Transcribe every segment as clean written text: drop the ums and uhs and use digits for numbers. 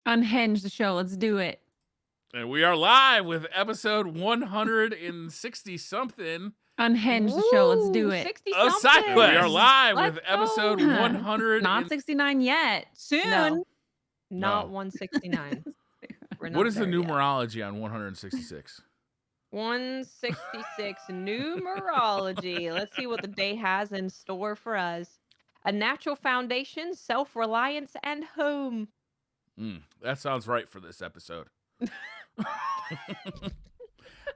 Unhinge the show. Let's do it. And we are live with episode 160 something Unhinge the show. Let's do Woo! it. 60 of SideQuest. We are something. live Let's with episode go. 100. Not 69 yet. Soon. No, not No. 169. We're not What is the there yet. numerology on 166? 166 numerology. Let's see what the day has in store for us. A natural foundation, self-reliance, and home. That sounds right for this episode.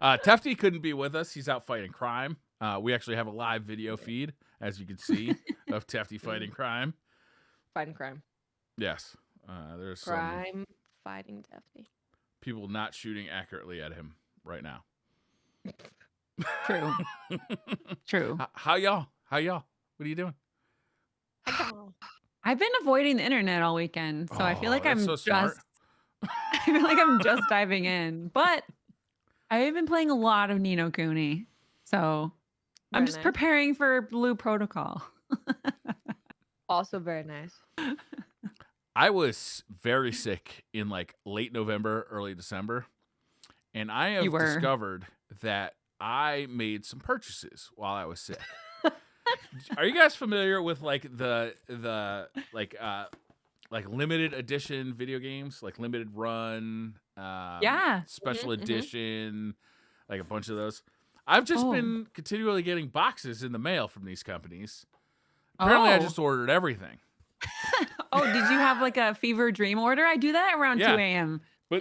Tefty couldn't be with us. He's out fighting crime. We actually have a live video feed, as you can see, of Tefty fighting crime. Fighting crime. Yes. There's some Crime fighting Daphne. people not shooting accurately at him right now. True. True. How y'all? How y'all? What are you doing? I've been avoiding the internet all weekend, so I feel like I'm that's so smart. I feel like I'm just diving in. But I've been playing a lot of Ni no Kuni, so I'm Very just nice. preparing for Blue Protocol. Also very nice. I was very sick in like late November, early December, and I have You were. discovered that I made some purchases while I was sick. Are you guys familiar with like the like limited edition video games, like limited run, Yeah. special Mhm, mhm. edition, like a bunch of those? I've just Oh. been continually getting boxes in the mail from these companies. Apparently, I Oh. just ordered everything. Oh, did you have like a fever dream order? I do that around Yeah. 2 a.m. But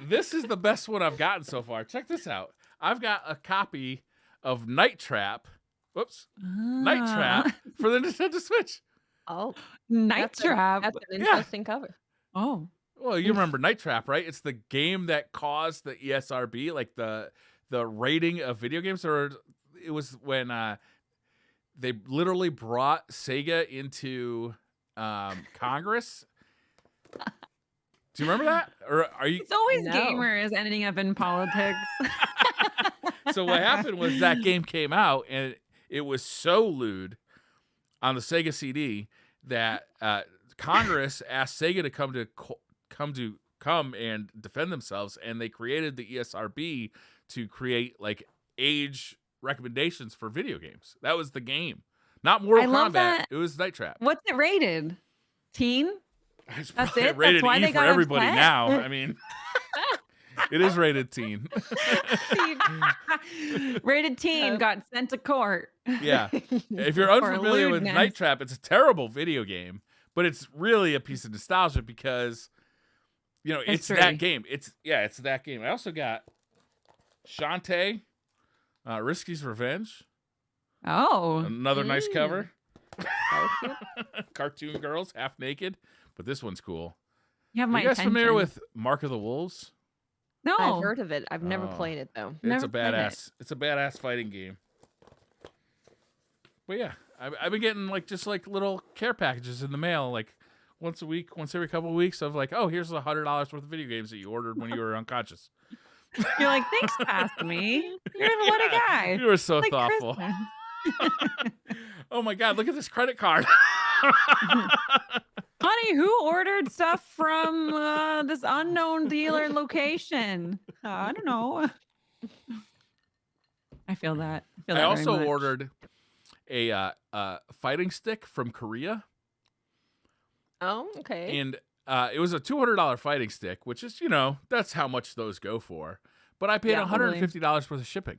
this is the best one I've gotten so far. Check this out. I've got a copy of Night Trap. Whoops. Night Ah. Trap for the Nintendo Switch. Oh, Night Trap. That's an Yeah. interesting cover. Oh. Well, you remember Night Trap, right? It's the game that caused the ESRB, like the rating of video games. Or it was when they literally brought Sega into Congress. Do you remember that? Or are you? It's always No. gamers ending up in politics. So what happened was that game came out and it was so lewd on the Sega CD that Congress asked Sega to come and defend themselves, and they created the ESRB to create like age recommendations for video games. That was the game, not Mortal I love Kombat. that. It was Night Trap. What's it rated? Teen? It's That's probably it? That's rated why E they for got everybody upset? now. I mean, it is rated teen. Rated teen got sent to court. Yeah. If you're For unfamiliar with lewdness. Night Trap, it's a terrible video game, but it's really a piece of nostalgia because, you know, it's History. that game. It's that game. I also got Shantae, Risky's Revenge, Oh. another nice cover. That was cute. Cartoon girls, half naked, but this one's cool. You have Are my you guys attention. familiar with Mark of the Wolves? No. I've heard of it. I've never Oh. played it though. It's Never a played it. badass. It's a badass fighting game. But yeah, I've been getting like just like little care packages in the mail, like once a week, once every couple of weeks, of like, oh, here's $100 worth of video games that you ordered when you were unconscious. You're like, thanks, past me. You're what a guy. You were so Like thoughtful. Christmas. Oh my god, look at this credit card. Honey, who ordered stuff from this unknown dealer location? I don't know. I feel that. I feel I that also very much. ordered a fighting stick from Korea, Oh, okay. and it was a $200 fighting stick, which is, you know, that's how much those go for. But I paid Yeah, $150 worth of shipping.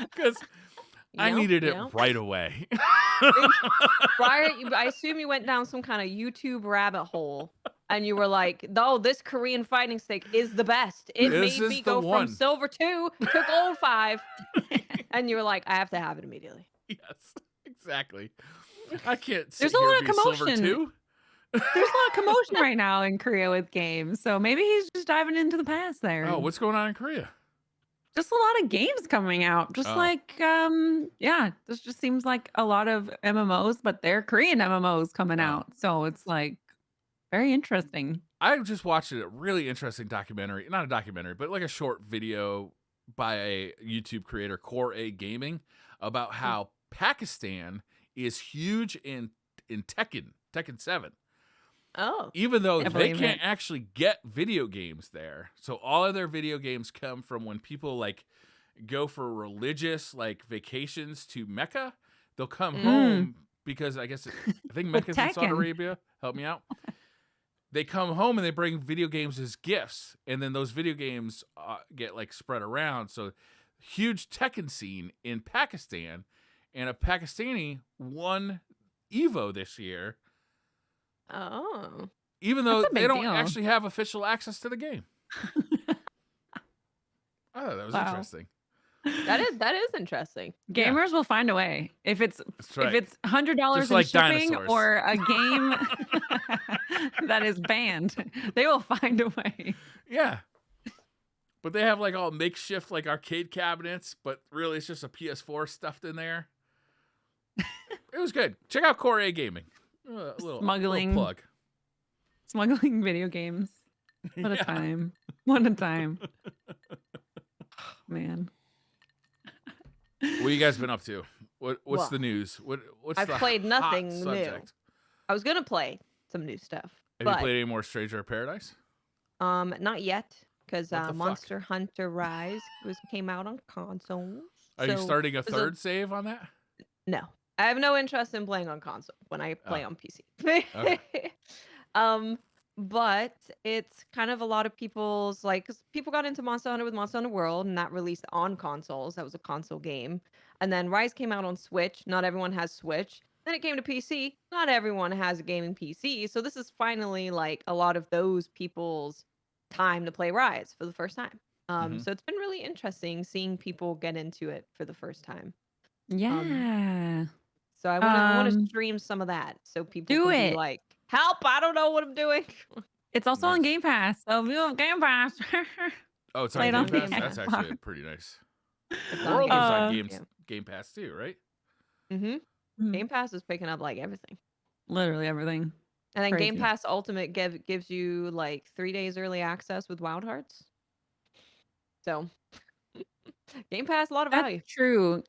Because I Yep, needed it yep. right away. I assume you went down some kind of YouTube rabbit hole and you were like, "Oh, this Korean fighting stick is the best. It This made is me the go one." from silver 2 to gold 5." And you were like, "I have to have it immediately." Yes, exactly. I can't sit There's a here lot and of be silver commotion. too. There's a lot of commotion right now in Korea with games, so maybe he's just diving into the past there. Oh, what's going on in Korea? Just a lot of games coming out. Just Oh. like, yeah, this just seems like a lot of MMOs, but they're Korean MMOs coming Oh. out. So it's like very interesting. I just watched a really interesting documentary, not a documentary, but like a short video by a YouTube creator, Core A Gaming, about how Pakistan is huge in Tekken Tekken 7. Oh. Even though I they believe can't it. actually get video games there. So all of their video games come from when people like go for religious like vacations to Mecca. They'll come home because I think With Mecca's in Saudi Tekken. Arabia. Help me out. They come home and they bring video games as gifts, and then those video games get like spread around. So huge Tekken scene in Pakistan, and a Pakistani won Evo this year, Oh. even That's though a they big don't deal. actually have official access to the game. I thought that was Wow. interesting. That is interesting. Yeah. Gamers will find a way. If it's That's right. if it's $100 Just in like shipping dinosaurs. or a game that is banned, they will find a way. Yeah. But they have like all makeshift like arcade cabinets, but really it's just a PS4 stuffed in there. It was good. Check out Core A Gaming. A little Smuggling. plug. Smuggling video games. What a Yeah. time. What a time. Man. What you guys been up to? What's Well, the news? What's I've the played hot nothing new. subject? I was gonna play some new stuff, Have you but played any more Stranger of Paradise? not yet, because What the fuck? Monster Hunter Rise came out on consoles. Are you So starting a it was third save on that? No, I have no interest in playing on console when I play Oh. on PC. Okay. But it's kind of a lot of people's like, 'cause people got into Monster Hunter with Monster Hunter World, and that released on consoles. That was a console game, and then Rise came out on Switch. Not everyone has Switch. Then it came to PC. Not everyone has a gaming PC. So this is finally like a lot of those people's time to play Rise for the first time. Mhm. So it's been really interesting seeing people get into it for the first time. Yeah. So I want to Um, stream some of that so people do can be it. like, "Help! I don't know what I'm doing." It's also on Nice. Game Pass. So if you have Game Pass, Oh, it's Play on it Game on Pass. Game That's Pass. actually pretty nice. It's The on World Game is Pass. on Yeah. Game Pass too, right? Mhm. Mhm. Game Pass is picking up like everything, Literally everything. and then Game Crazy. Pass Ultimate gives you like 3 days early access with Wild Hearts. So Game Pass, a lot of That's value. true.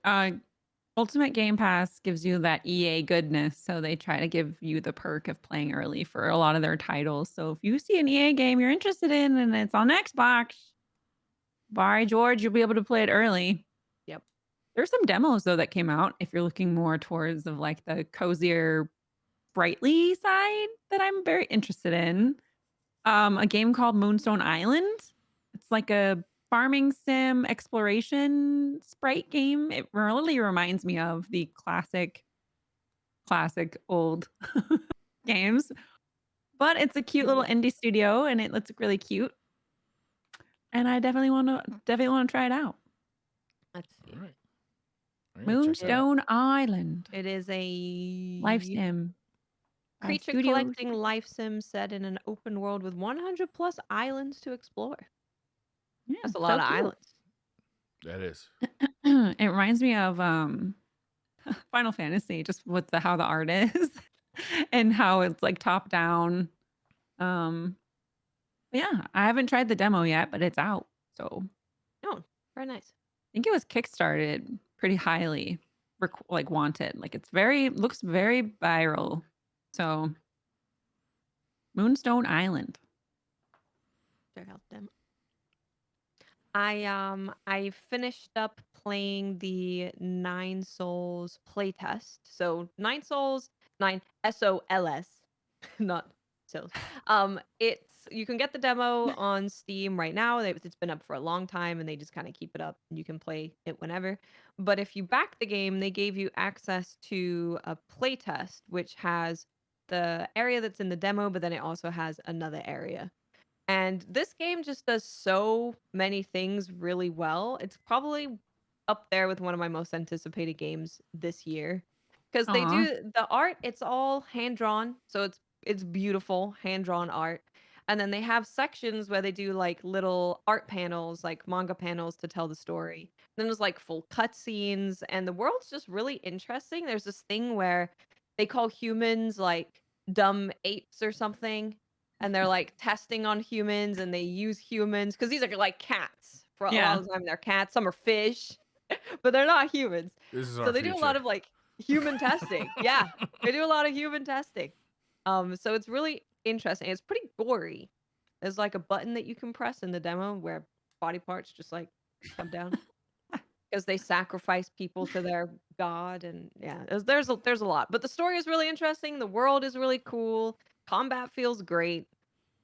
Ultimate Game Pass gives you that EA goodness, so they try to give you the perk of playing early for a lot of their titles. So if you see an EA game you're interested in and it's on Xbox, by George, you'll be able to play it early. Yep. There's some demos though that came out if you're looking more towards of like the cozier, sprightly side that I'm very interested in. A game called Moonstone Island. It's like a farming sim exploration sprite game. It really reminds me of the classic old games. But it's a cute little indie studio and it looks really cute. And I definitely want to try it out. Let's see. All right. I'm gonna check that out. Moonstone Island. It is a Life sim. creature Studio- collecting life sim set in an open world with 100 plus islands to explore. Yeah, That's a so lot of cute. islands. That is. It reminds me of Final Fantasy, just with how the art is and how it's like top down. Yeah, I haven't tried the demo yet, but it's out. So Oh, very nice. I think it was kickstarted pretty highly, like wanted. Like it's looks very viral. So Moonstone Island. Check out them. I finished up playing the Nine Souls playtest. So Nine Souls, 9 SOLS, not Souls. You can get the demo on Steam right now. It's been up for a long time, and they just kind of keep it up. And you can play it whenever. But if you back the game, they gave you access to a playtest, which has the area that's in the demo, but then it also has another area. And this game just does so many things really well. It's probably up there with one of my most anticipated games this year. Because they Aw. do the art, it's all hand drawn. So it's beautiful, hand drawn art. And then they have sections where they do like little art panels, like manga panels to tell the story. Then there's like full cutscenes, and the world's just really interesting. There's this thing where they call humans like dumb apes or something, and they're like testing on humans, and they use humans because these are like cats. For a Yeah. lot of the time, they're cats. Some are fish, but they're not humans. This is So our they do a lot future. of like human testing. Yeah, they do a lot of human testing. So it's really interesting. It's pretty gory. There's like a button that you can press in the demo where body parts just like come down because they sacrifice people to their god, and yeah, there's a lot. But the story is really interesting. The world is really cool. Combat feels great.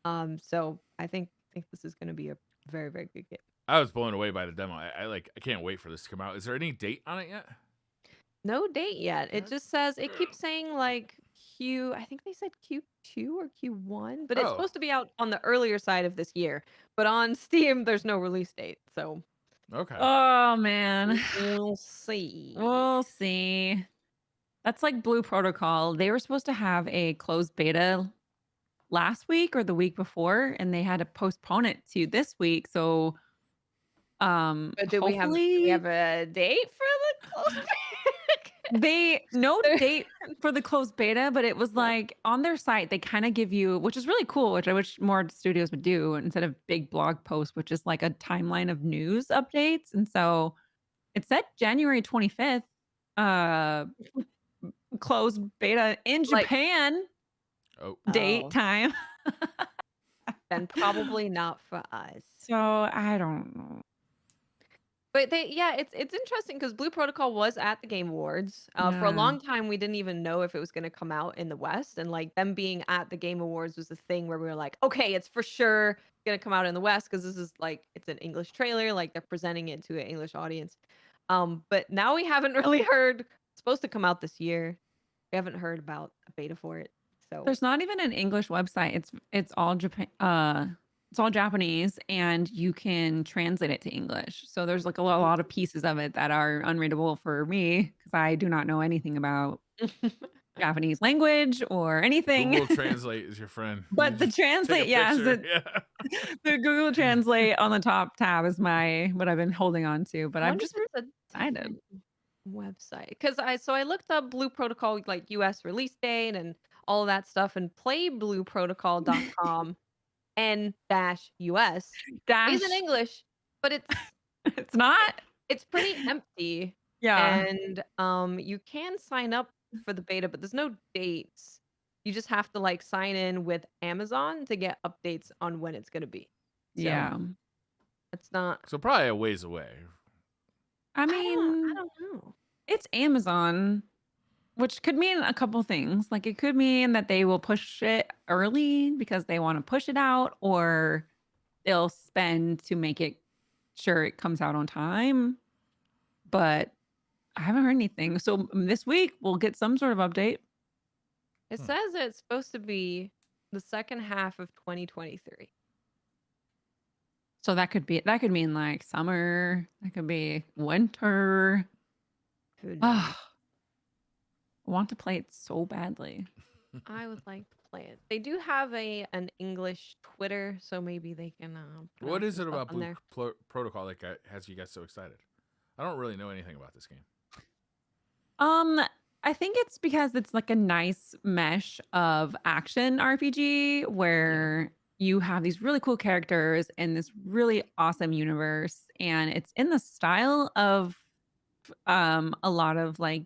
So I think this is going to be a very very good game. I was blown away by the demo. I can't wait for this to come out. Is there any date on it yet? No date yet. It just says it keeps saying like I think they said Q2 or Q1, but it's Oh, supposed to be out on the earlier side of this year. But on Steam, there's no release date, so okay. Oh man. we'll see. We'll see. That's like Blue Protocol. They were supposed to have a closed beta last week or the week before, and they had to postpone it to this week. So But do we hopefully have a date for the close? no There- date for the closed beta, but it was Yeah. like on their site, they kind of give you, which is really cool, which I wish more studios would do instead of big blog posts, which is like a timeline of news updates. And so it said January 25th, uh, closed beta in Like- Japan Oh, date Oh. time. Then probably not for us. So I don't know. But it's interesting because Blue Protocol was at the Game Awards. For a Yeah. long time, we didn't even know if it was going to come out in the West, and like them being at the Game Awards was the thing where we were like, okay, it's for sure going to come out in the West because this is like it's an English trailer, like they're presenting it to an English audience. But now we haven't really heard. It's supposed to come out this year. We haven't heard about a beta for it. So There's not even an English website. It's all Japan. It's all Japanese, and you can translate it to English. So there's like a lot of pieces of it that are unreadable for me because I do not know anything about Japanese language or anything. Google Translate is your friend. But You the just take a translate, yes, picture. the Google Translate on the top tab is what I've been holding on to. But I'm wonder just if it's a excited. different website because I looked up Blue Protocol like US release date and all of that stuff and playblueprotocol.com n-us Dash. is in English, but It's not. it's pretty empty. Yeah. And you can sign up for the beta, but there's no dates. You just have to like sign in with Amazon to get updates on when it's gonna be. So Yeah. it's not. So probably a ways away. I I mean, don't know. it's Amazon, which could mean a couple things. Like it could mean that they will push it early because they want to push it out, or they'll spend to make it sure it comes out on time. But I haven't heard anything. So this week we'll get some sort of update. It says it's supposed to be the second half of 2023. So that could mean like summer. That could be winter. Who knows? I want to play it so badly. I would like to play it. They do have an English Twitter, so maybe they can. Put What out is some it stuff about on Blue there. Protocol that has you guys so excited? I don't really know anything about this game. I think it's because it's like a nice mesh of action RPG where you have these really cool characters in this really awesome universe, and it's in the style of a lot of like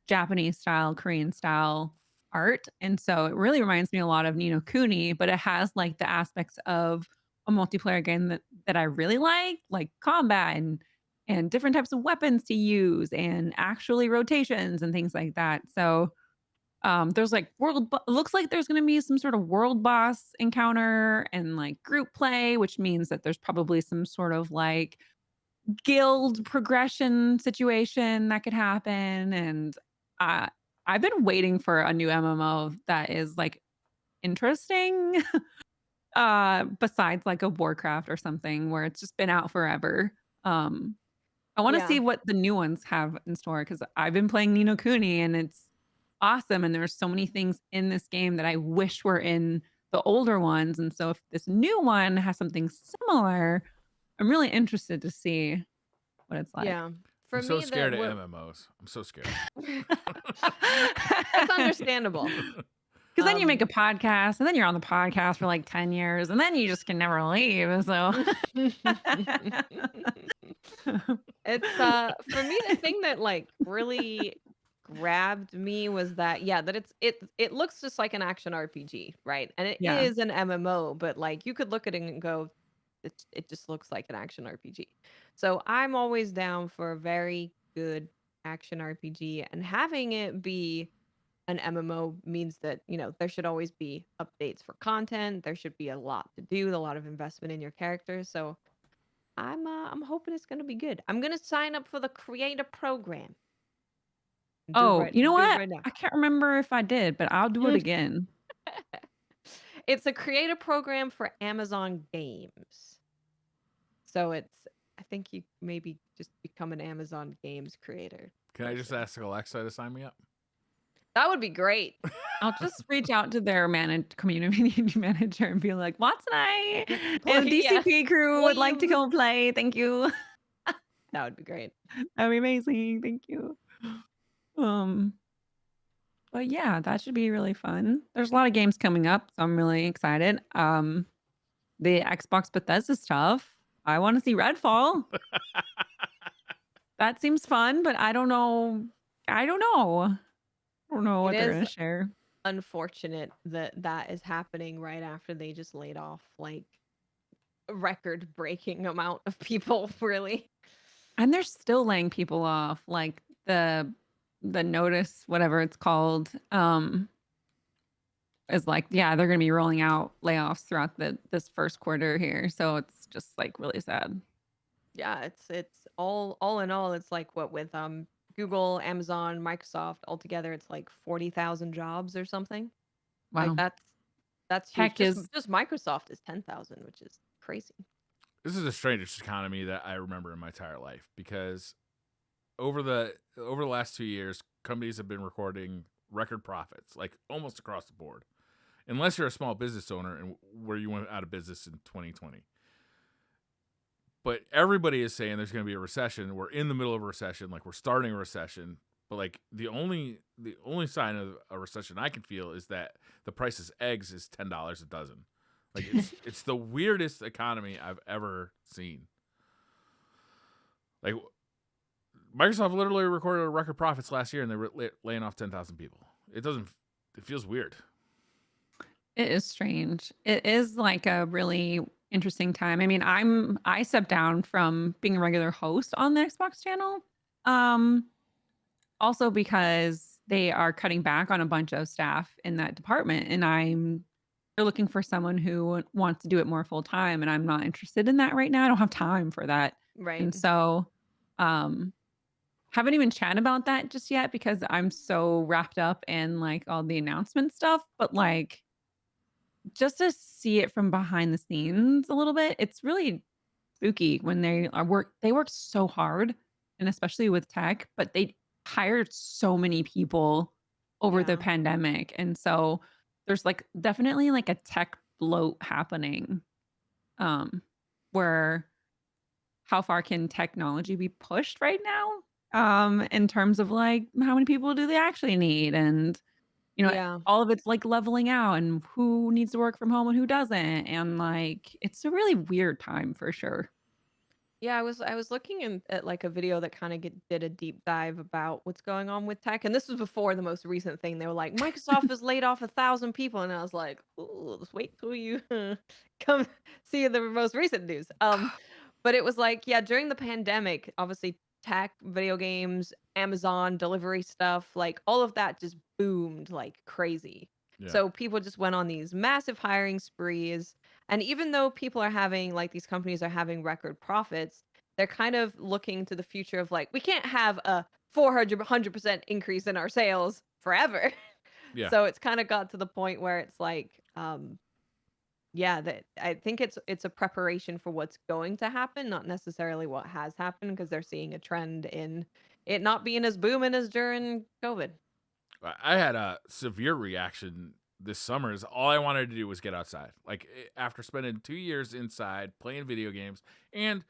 Japanese style, Korean style art. And so it really reminds me a lot of Ni no Kuni, but it has like the aspects of a multiplayer game that I really like combat and different types of weapons to use and actually rotations and things like that. So there's like looks like there's going to be some sort of world boss encounter and like group play, which means that there's probably some sort of like guild progression situation that could happen. And I've been waiting for a new MMO that is like interesting besides like a Warcraft or something where it's just been out forever. I want to Yeah. see what the new ones have in store because I've been playing Ni no Kuni and it's awesome. And there's so many things in this game that I wish were in the older ones. And so if this new one has something similar, I'm really interested to see what it's like. Yeah. For I'm me, so scared of what- MMOs. I'm so scared. That's understandable. Because then you make a podcast and then you're on the podcast for like 10 years and then you just can never leave. So It's for me the thing that like really grabbed me was that that it looks just like an action RPG, right? And it Yeah. is an MMO, but like you could look at it and go, it just looks like an action RPG. So I'm always down for a very good action RPG, and having it be an MMO means that, there should always be updates for content. There should be a lot to do, a lot of investment in your characters. So I'm hoping it's gonna be good. I'm gonna sign up for the creator program. Oh, you know Do it what? right now. I can't remember if I did, but I'll do it again. It's a creator program for Amazon Games. So I think you maybe just become an Amazon Games creator. Can I just ask Alexa to sign me up? That would be great. I'll just reach out to their community manager and be like, Watson I and Yeah. DCP crew would like to Please. go play. Thank you. That would be great. That'd be amazing. Thank you. But yeah, that should be really fun. There's a lot of games coming up, so I'm really excited. The Xbox Bethesda stuff. I want to see Redfall. That seems fun, but I don't know. I don't know It what they're is gonna share. unfortunate that is happening right after they just laid off like a record-breaking amount of people, really. And they're still laying people off. Like the notice, whatever it's called, is like, yeah, they're gonna be rolling out layoffs throughout this first quarter here. So it's just like really sad. Yeah, it's all in all, it's like what with Google, Amazon, Microsoft altogether, it's like 40,000 jobs or something. Like Wow. that's huge. Tech is Just Microsoft is 10,000, which is crazy. This is the strangest economy that I remember in my entire life, because over the last 2 years, companies have been recording record profits, like almost across the board, unless you're a small business owner and where you went out of business in 2020. But everybody is saying there's going to be a recession. We're in the middle of a recession, like we're starting a recession. But like the only sign of a recession I can feel is that the price of eggs is $10 a dozen. Like it's the weirdest economy I've ever seen. Like Microsoft literally recorded record profits last year, and they were laying off 10,000 people. It feels weird. It is strange. It is like a really interesting time. I mean, I stepped down from being a regular host on the Xbox channel. Also because they are cutting back on a bunch of staff in that department, and they're looking for someone who wants to do it more full time, and I'm not interested in that right now. I don't have time for that. Right. And so haven't even chatted about that just yet because I'm so wrapped up in like all the announcement stuff, but like just to see it from behind the scenes a little bit, it's really spooky when they work so hard, and especially with tech, but they hired so many people over the Yeah. pandemic. And so there's like definitely like a tech bloat happening, where how far can technology be pushed right now? In terms of like how many people do they actually need? And Yeah. all of it's like leveling out and who needs to work from home and who doesn't. And like it's a really weird time for sure. Yeah, I was looking at like a video that kind of did a deep dive about what's going on with tech, and this was before the most recent thing. They were like, Microsoft has laid off 1,000 people, and I was like, ooh, let's wait till you come see the most recent news. But it was like, yeah, during the pandemic, obviously tech, video games, Amazon delivery stuff, like all of that just boomed like crazy. Yeah. So people just went on these massive hiring sprees. And even though people are having, like, these companies are having record profits, they're kind of looking to the future of like, we can't have a 400% increase in our sales forever. Yeah. So it's kind of got to the point where it's like, yeah, that I think it's a preparation for what's going to happen, not necessarily what has happened, because they're seeing a trend in it not being as booming as during COVID. I had a severe reaction this summer. Is all I wanted to do was get outside. Like after spending 2 years inside playing video games, and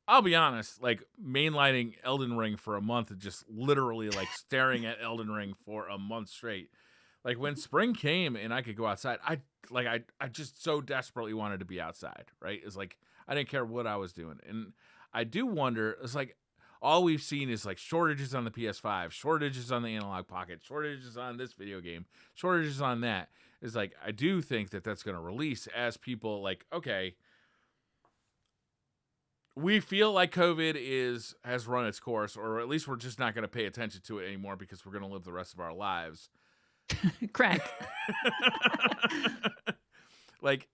I'll be honest, like mainlining Elden Ring for a month and just literally like staring at Elden Ring for a month straight. Like when spring came and I could go outside, I just so desperately wanted to be outside, right? It's like I didn't care what I was doing. And I do wonder, it's like all we've seen is like shortages on the PS5, shortages on the Analog Pocket, shortages on this video game, shortages on that. Is like, I do think that that's going to release as people like, okay, we feel like COVID has run its course, or at least we're just not going to pay attention to it anymore because we're going to live the rest of our lives. Correct. like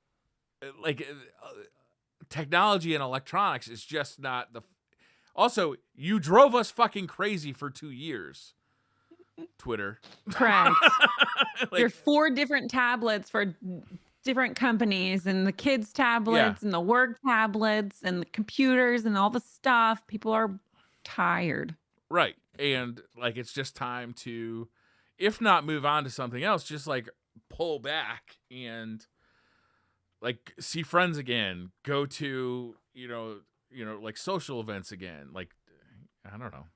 technology and electronics is just not the. Also, you drove us fucking crazy for 2 years. Twitter. Correct. Like, There's 4 different tablets for different companies, and the kids' tablets and the work tablets and the computers and all the stuff. People are tired. right. And like, it's just time to, if not move on to something else, just like pull back and like see friends again, go to, like social events again. Like, I don't know.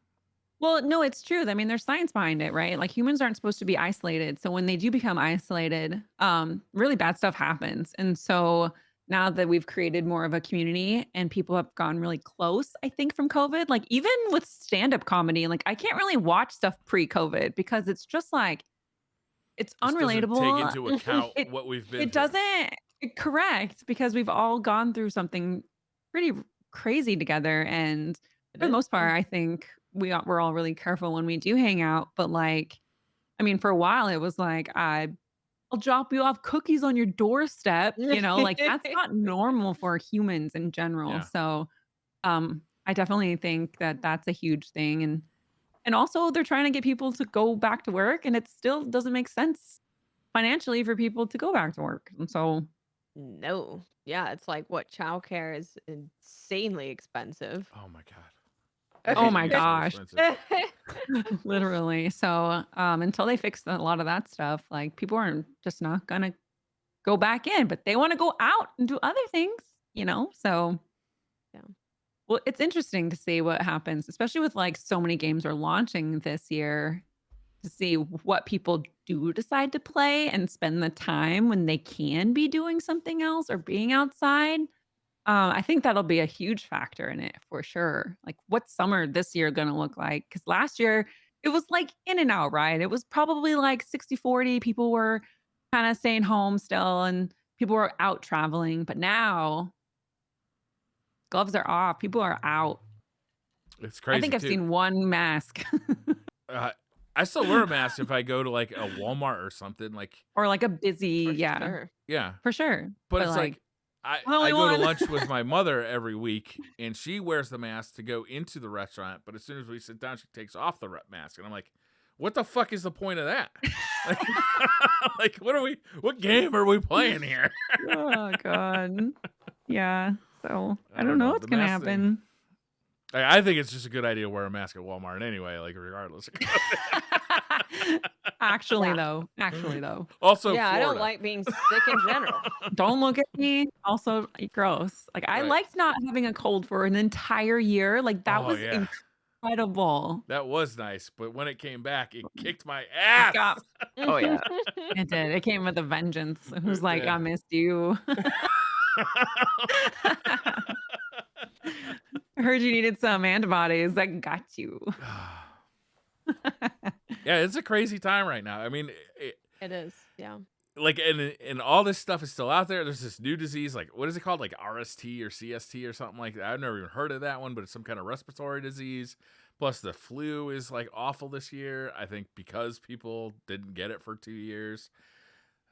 Well, no, it's true. I mean, there's science behind it, right? Like humans aren't supposed to be isolated. So when they do become isolated, really bad stuff happens. And so now that we've created more of a community and people have gone really close, I think from COVID, like even with stand-up comedy, like I can't really watch stuff pre-COVID because it's just like it's This doesn't unrelatable. take into account It what we've been it through. doesn't correct because we've all gone through something pretty crazy together, and for the most part, I think we're all really careful when we do hang out. But like, I mean, for a while it was like I'll drop you off cookies on your doorstep. Like that's not normal for humans in general. Yeah. So, I definitely think that that's a huge thing, and also they're trying to get people to go back to work, and it still doesn't make sense financially for people to go back to work. And so, No. Yeah, it's like what childcare is insanely expensive. Oh my god. oh my Everything's so gosh. expensive. Literally. So, until they fix a lot of that stuff, like people are just not gonna go back in, but they want to go out and do other things. So, Yeah. well, it's interesting to see what happens, especially with like so many games are launching this year, to see what people do decide to play and spend the time when they can be doing something else or being outside. I think that'll be a huge factor in it for sure. Like, what's summer this year gonna look like? Because last year it was like in and out, right? It was probably like 60-40. People were kind of staying home still and people were out traveling. But now gloves are off. People are out. It's crazy. I think I've too. seen one mask I still wear a mask if I go to like a Walmart or something. Like, or like a busy, For yeah, sure. yeah. for sure. But it's like only I go to one. lunch with my mother every week, and she wears the mask to go into the restaurant. But as soon as we sit down, she takes off the mask, and I'm like, "What the fuck is the point of that? Like, what game are we playing here?" Oh God. Yeah. So I don't know what's The gonna mask thing. happen. I think it's just a good idea to wear a mask at Walmart anyway, like regardless. Actually, Yeah. though. Also, Yeah, I Florida. don't like being sick in general. Don't look at me. Also, gross. Like I Right. liked not having a cold for an entire year. Like that Oh, was yeah. incredible. That was nice, but when it came back, it kicked my ass. Got- oh yeah, it did. It came with a vengeance. It was It like did. I missed you. I heard you needed some antibodies. I got you. Yeah, it's a crazy time right now. I mean, It is. Yeah. like, and all this stuff is still out there. There's this new disease, like what is it called, like RST or CST or something like that. I've never even heard of that one, but it's some kind of respiratory disease. Plus, the flu is like awful this year. I think because people didn't get it for 2 years.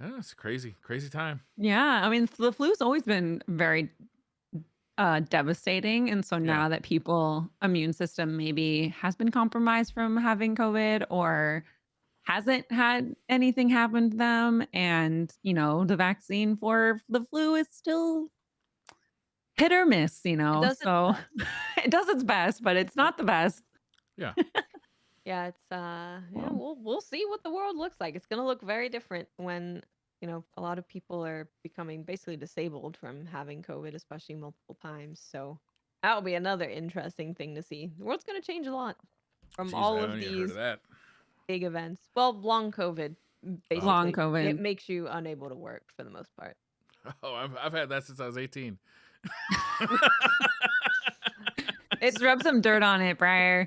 It's a crazy time. Yeah, I mean, the flu's always been very devastating, and so now that people immune system maybe has been compromised from having COVID or hasn't had anything happen to them, and the vaccine for the flu is still hit or miss, does its so best. it does its best, but it's not the best. Yeah. Yeah, it's we'll see what the world looks like. It's gonna look very different when, a lot of people are becoming basically disabled from having COVID, especially multiple times. So that'll be another interesting thing to see. The world's gonna change a lot from Jeez, all I of haven't even heard these of that. big events. Well, long COVID, basically. Long COVID. It makes you unable to work for the most part. Oh, I've had that since I was 18. It's rub some dirt on it, Briar.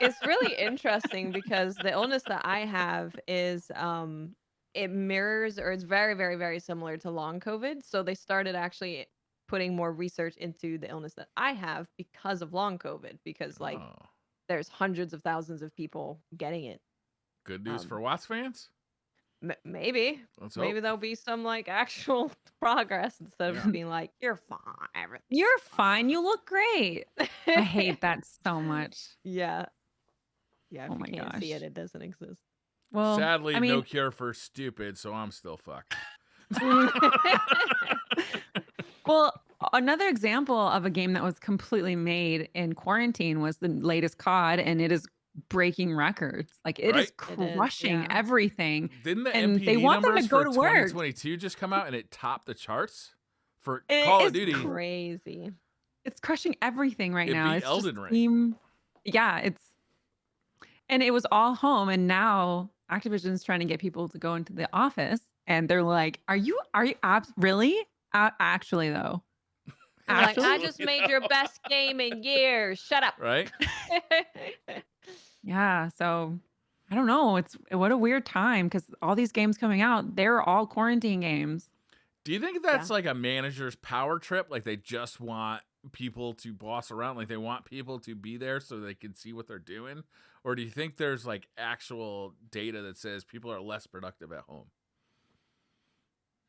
it's really interesting because the illness that I have is it mirrors or it's very, very, very similar to long COVID. So they started actually putting more research into the illness that I have because of long COVID, because like Oh, there's hundreds of thousands of people getting it. good news for Um, Watts fans. maybe Let's maybe hope. there'll be some like actual progress instead of Yeah. just being like, you're fine, everything's You're fine. You look great. I hate that so much. Yeah. Yeah, if Oh you my can't see gosh. it doesn't exist. Well, Sadly, I no mean, cure for stupid, so I'm still fucked. well, another example of a game that was completely made in quarantine was the latest COD, and it is breaking records. Like it is Right? It is, crushing yeah. everything. Didn't the And they MPD want them to numbers go for to work. 2022 just come out and it topped the charts for It Call of is Duty? Crazy. It's crushing everything right It now. beat It's Elden just Ring. yeah, and it was all home, and now Activision's trying to get people to go into the office, and they're like, "Are you really? Actually, though, They're like, I actually, just made your best game in years. Shut up. Right? yeah." So I don't know. It's what a weird time because all these games coming out, they're all quarantine games. Do you think that's like a manager's power trip? Like they just want people to boss around, like they want people to be there so they can see what they're doing? Or do you think there's like actual data that says people are less productive at home?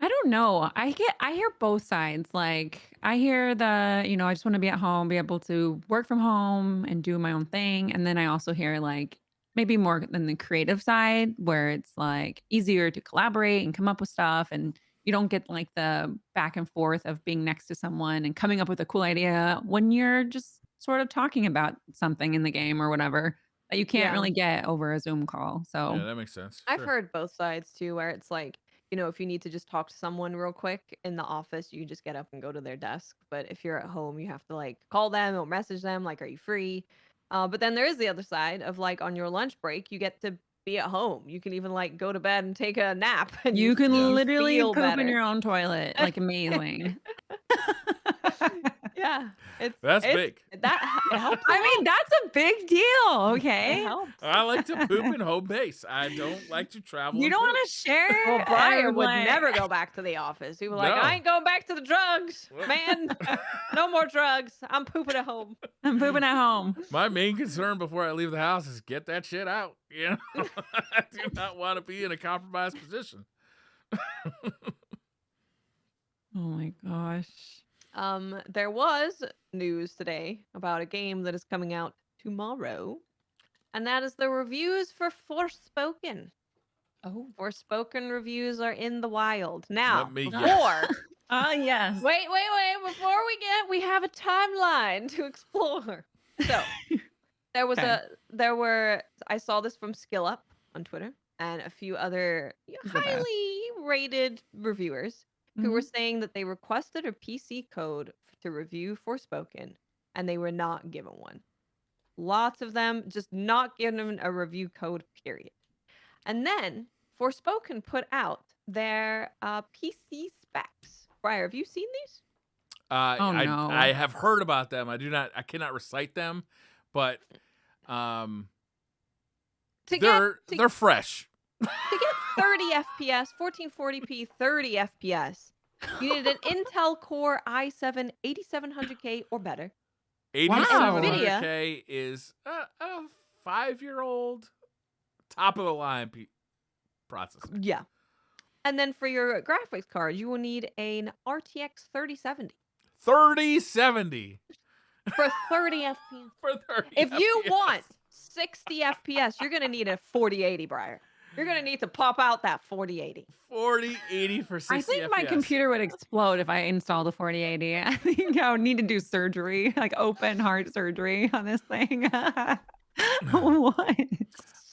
I don't know. I hear both sides. Like I hear the, I just want to be at home, be able to work from home and do my own thing. And then I also hear like maybe more than the creative side where it's like easier to collaborate and come up with stuff and you don't get like the back and forth of being next to someone and coming up with a cool idea when you're just sort of talking about something in the game or whatever that you can't Yeah. really get over a Zoom call. Yeah, So that makes sense. I've Sure. heard both sides too, where it's like, if you need to just talk to someone real quick in the office, you just get up and go to their desk. But if you're at home, you have to like call them or message them, like, are you free? But then there is the other side of like on your lunch break, you get to be at home. You can even like go to bed and take a nap and you can Yeah. literally feel poop in better. your own toilet. Like amazing. Yeah, That's big. That it helps. I mean, that's a big deal. It Okay. helps. I like to poop in home base. I don't like to travel. You and don't poop. want to share. Well, Brian would like- never go back to the office. He was like, No. I ain't going back to the drugs, Well- man. No more drugs. I'm pooping at home. I'm pooping at home. My main concern before I leave the house is get that shit out. You know, I do not want to be in a compromised position. Oh my gosh. There was news today about a game that is coming out tomorrow, and that is the reviews for Forspoken. Oh. Forspoken reviews are in the wild now. Let me Before, guess. Oh yes. wait. Before we have a timeline to explore. So there was Okay. I saw this from SkillUp on Twitter and a few other Who's the best? highly rated reviewers who were saying that they requested a PC code to review Forspoken and they were not given one. Lots of them just not given a review code, period. And then Forspoken put out their PC specs. Briar, have you seen these? Oh, no. I have heard about them. I cannot recite them, but they're fresh. To get 30 FPS, 1440p, 30 FPS, you needed an Intel Core i7 8700K or better. 8700K is a 5-year-old top of the line processor. Yeah. And then for your graphics card, you will need an RTX 3070 3070 for 30 FPS. for 30. If you FPS. want 60 FPS, you're going to need a 4080, Briar. You're going to need to pop out that 4080. 4080 for 60 I think FPS. my computer would explode if I installed a 4080. I think I would need to do surgery, like open heart surgery on this thing. What?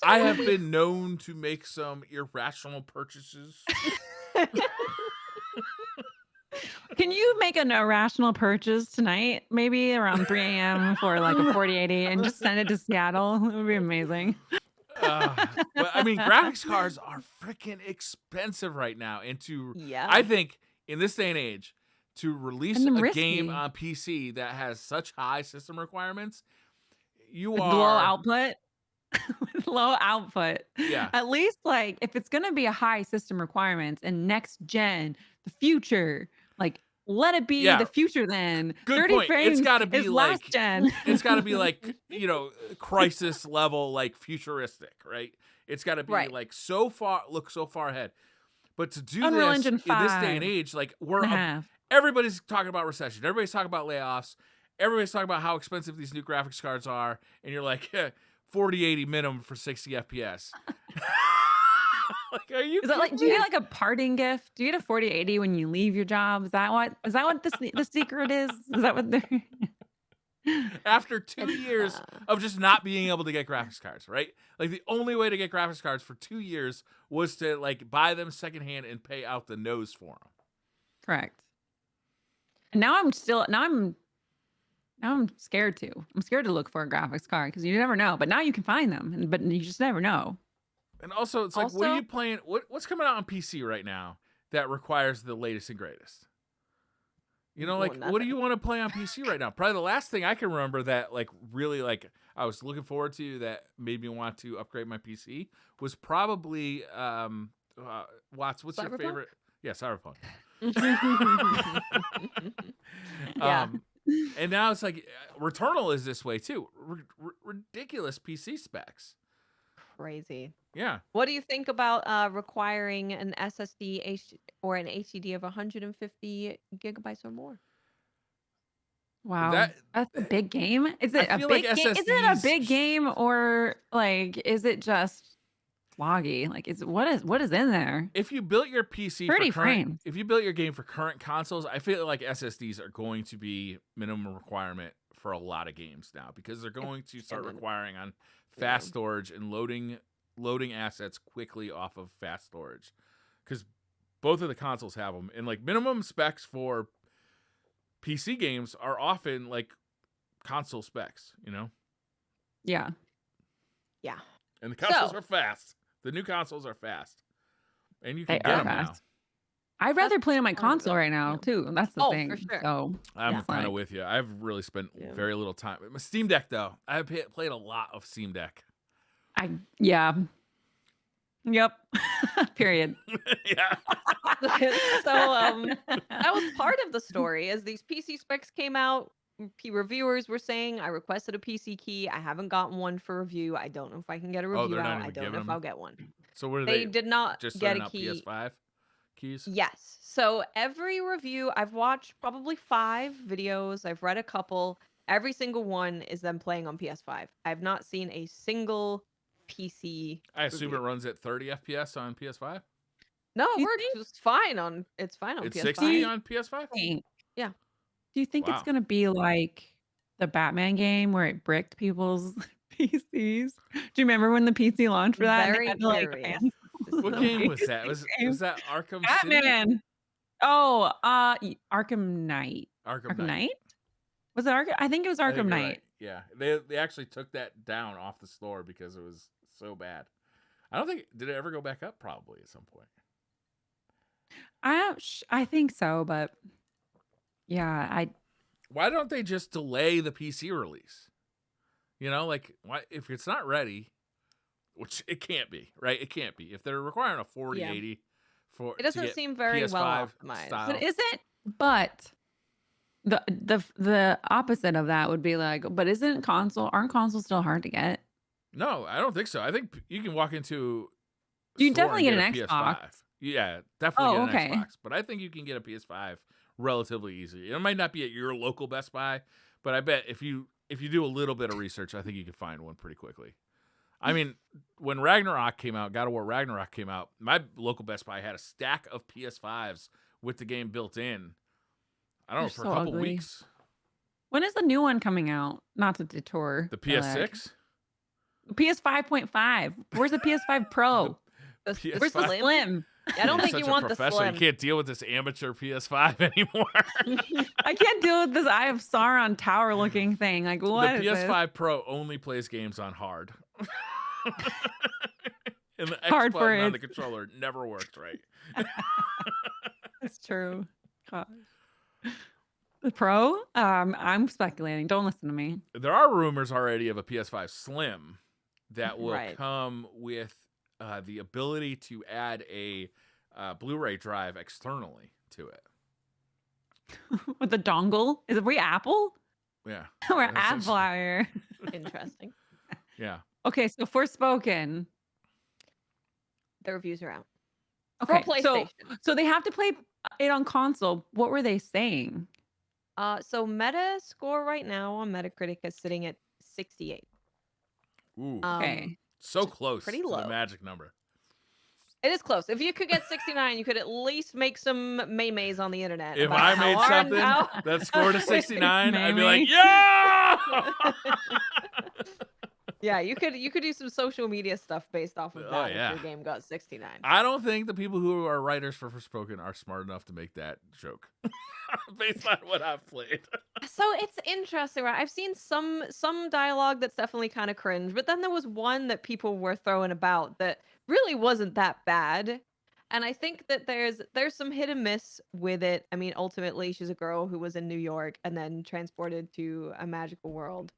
I have been known to make some irrational purchases. Can you make an irrational purchase tonight, maybe around 3 a.m. for like a 4080 and just send it to Seattle? It would be amazing. But I mean, graphics cards are freaking expensive right now. Yeah. I think in this day and age, to release And a risky. game on PC that has such high system requirements, you With are low output. With low output. Yeah. At least like if it's gonna be a high system requirements and next gen, the future, like let it be Yeah. the future then. Good 30 point. frames It's got to be is like last gen. it's got to be like, you know, crisis level, like futuristic, right? It's got to be Right. like so far ahead. But to do Unreal this Engine in this day 5 and age, like and a half. everybody's talking about recession. Everybody's talking about layoffs. Everybody's talking about how expensive these new graphics cards are. And you're like, 4080 minimum for 60 FPS. Like, are you Is that like, do you get like a parting gift? Do you get a 4080 when you leave your job? Is that what the secret is? Is that what they're after 2 years of just not being able to get graphics cards, right? Like the only way to get graphics cards for 2 years was to like buy them secondhand and pay out the nose for them. correct? And now I'm scared to. I'm scared to look for a graphics card because you never know. But now you can find them, but you just never know. And also, it's like, what are you playing? What's coming out on PC right now that requires the latest and greatest? You know, like, what do you want to play on PC right now? Probably the last thing I can remember that, like, really, like, I was looking forward to that made me want to upgrade my PC was probably, Watts, what's your favorite? Yeah, Cyberpunk. Yeah. And now it's like, Returnal is this way, too. Ridiculous PC specs. Crazy. Yeah. What do you think about requiring an SSD or an HDD of 150 gigabytes or more? Wow, That- that's a big game. Is it I a feel big like game? Is it a SSDs big game or like is it just loggy? Like what is in there? If you built your PC 30 for current, frames. if you built your game for current consoles, I feel like SSDs are going to be minimum requirement for a lot of games now because they're going to start requiring on fast storage and loading assets quickly off of fast storage because both of the consoles have them. And like minimum specs for PC games are often like console specs, you know? Yeah. Yeah. And the consoles are fast. The new consoles are fast. And you can They get are them now. fast. I'd rather play on my part of console it, right now too. That's the thing. for sure. So I'm it's kind like- of with you. I've really spent Yeah. very little time. My Steam Deck, though, I've played a lot of Steam Deck. Yep. Period. Yeah. So that was part of the story. As these PC specs came out, reviewers were saying, I requested a PC key. I haven't gotten one for review. I don't know if I can get a review they're not out. even I don't know giving if them? I'll get one. So what are They did not just get sending a out key. PS5 keys? Yes. So every review, I've watched probably 5 videos. I've read a couple. Every single one is them playing on PS5. I've not seen a single PC. I assume review. it runs at 30 FPS on PS5. No, it Do you works think- just fine on. It's fine on It's PS5. 60 on PS5. Yeah. Do you think Wow. it's gonna be like the Batman game where it bricked people's PCs? Do you remember when the PC launched for that? and they Very had to, like, curious. ban This is What the game was PC that? Was game? that Arkham City? Batman. Oh, Arkham Knight. Arkham Arkham Knight. Knight? Was it Arkham? I think it was I think Arkham you're Knight. right. Yeah, they actually took that down off the store because it was so bad. I don't think did it ever go back up. Probably at some point. I think so, but yeah, Why don't they just delay the PC release? You know, like why if it's not ready, which it can't be, right? It can't be. If they're requiring a 4080 for It doesn't to get seem very well PS5 optimized. style. but isn't but the opposite of that would be like, but aren't consoles still hard to get? No, I don't think so. I think you can walk into You can store definitely and get an a Xbox. PS5. Yeah, definitely Oh, get an okay. Xbox. But I think you can get a PS5 relatively easy. It might not be at your local Best Buy, but I bet if you do a little bit of research, I think you can find one pretty quickly. I mean, when Ragnarok came out, God of War Ragnarok came out, my local Best Buy had a stack of PS5s with the game built in. I don't know, They're for so a couple ugly. weeks. When is the new one coming out? Not to detour. The but, like, PS6? PS 5.5. Where's the PS5 Pro? The Where's the PS5? Slim? I don't You're think you such a want the professional. slim. You can't deal with this amateur PS5 anymore. I can't deal with this Eye of Sauron tower looking thing. Like, what The is PS5 Pro only plays games on hard. And the X Hard for button on it. the controller never worked right. this? It's true. God. The Pro? I'm speculating. Don't listen to me. There are rumors already of a PS5 Slim that will Right. come with the ability to add a Blu-ray drive externally to it. With the dongle? Is it we Apple? Yeah. We're That's Apple out here. Interesting. Yeah. Okay, so Forspoken. The reviews are out. Okay, For PlayStation. so they have to play it on console. What were they saying? So Meta score right now on Metacritic is sitting at 68. Ooh. Okay. So close pretty to the low. magic number. It is close. If you could get 69, you could at least make some maymays on the internet. If about I how made our- something how- that scored a 69, I'd be like, Maybe. yeah! Yeah, you could do some social media stuff based off of Oh, that yeah. if your game got 69. I don't think the people who are writers for Forspoken are smart enough to make that joke based on what I've played. So it's interesting, right? I've seen some dialogue that's definitely kind of cringe, but then there was one that people were throwing about that really wasn't that bad. And I think that there's some hit and miss with it. I mean, ultimately, she's a girl who was in New York and then transported to a magical world.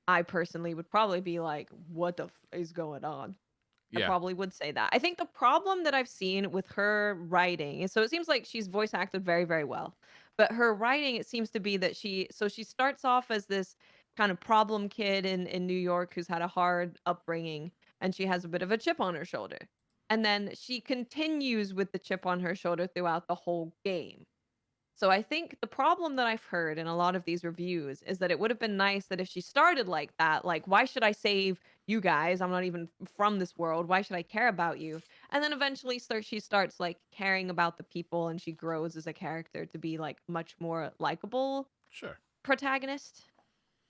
I personally would probably be like, what the is going on? I Yeah. probably would say that. I think the problem that I've seen with her writing is, so it seems like she's voice acted very, very well. But her writing, it seems to be that she starts off as this kind of problem kid in New York who's had a hard upbringing, and she has a bit of a chip on her shoulder. And then she continues with the chip on her shoulder throughout the whole game. So I think the problem that I've heard in a lot of these reviews is that it would have been nice that if she started like that, like, why should I save you guys? I'm not even from this world. Why should I care about you? And then eventually she starts like caring about the people, and she grows as a character to be like much more likable Sure. protagonist.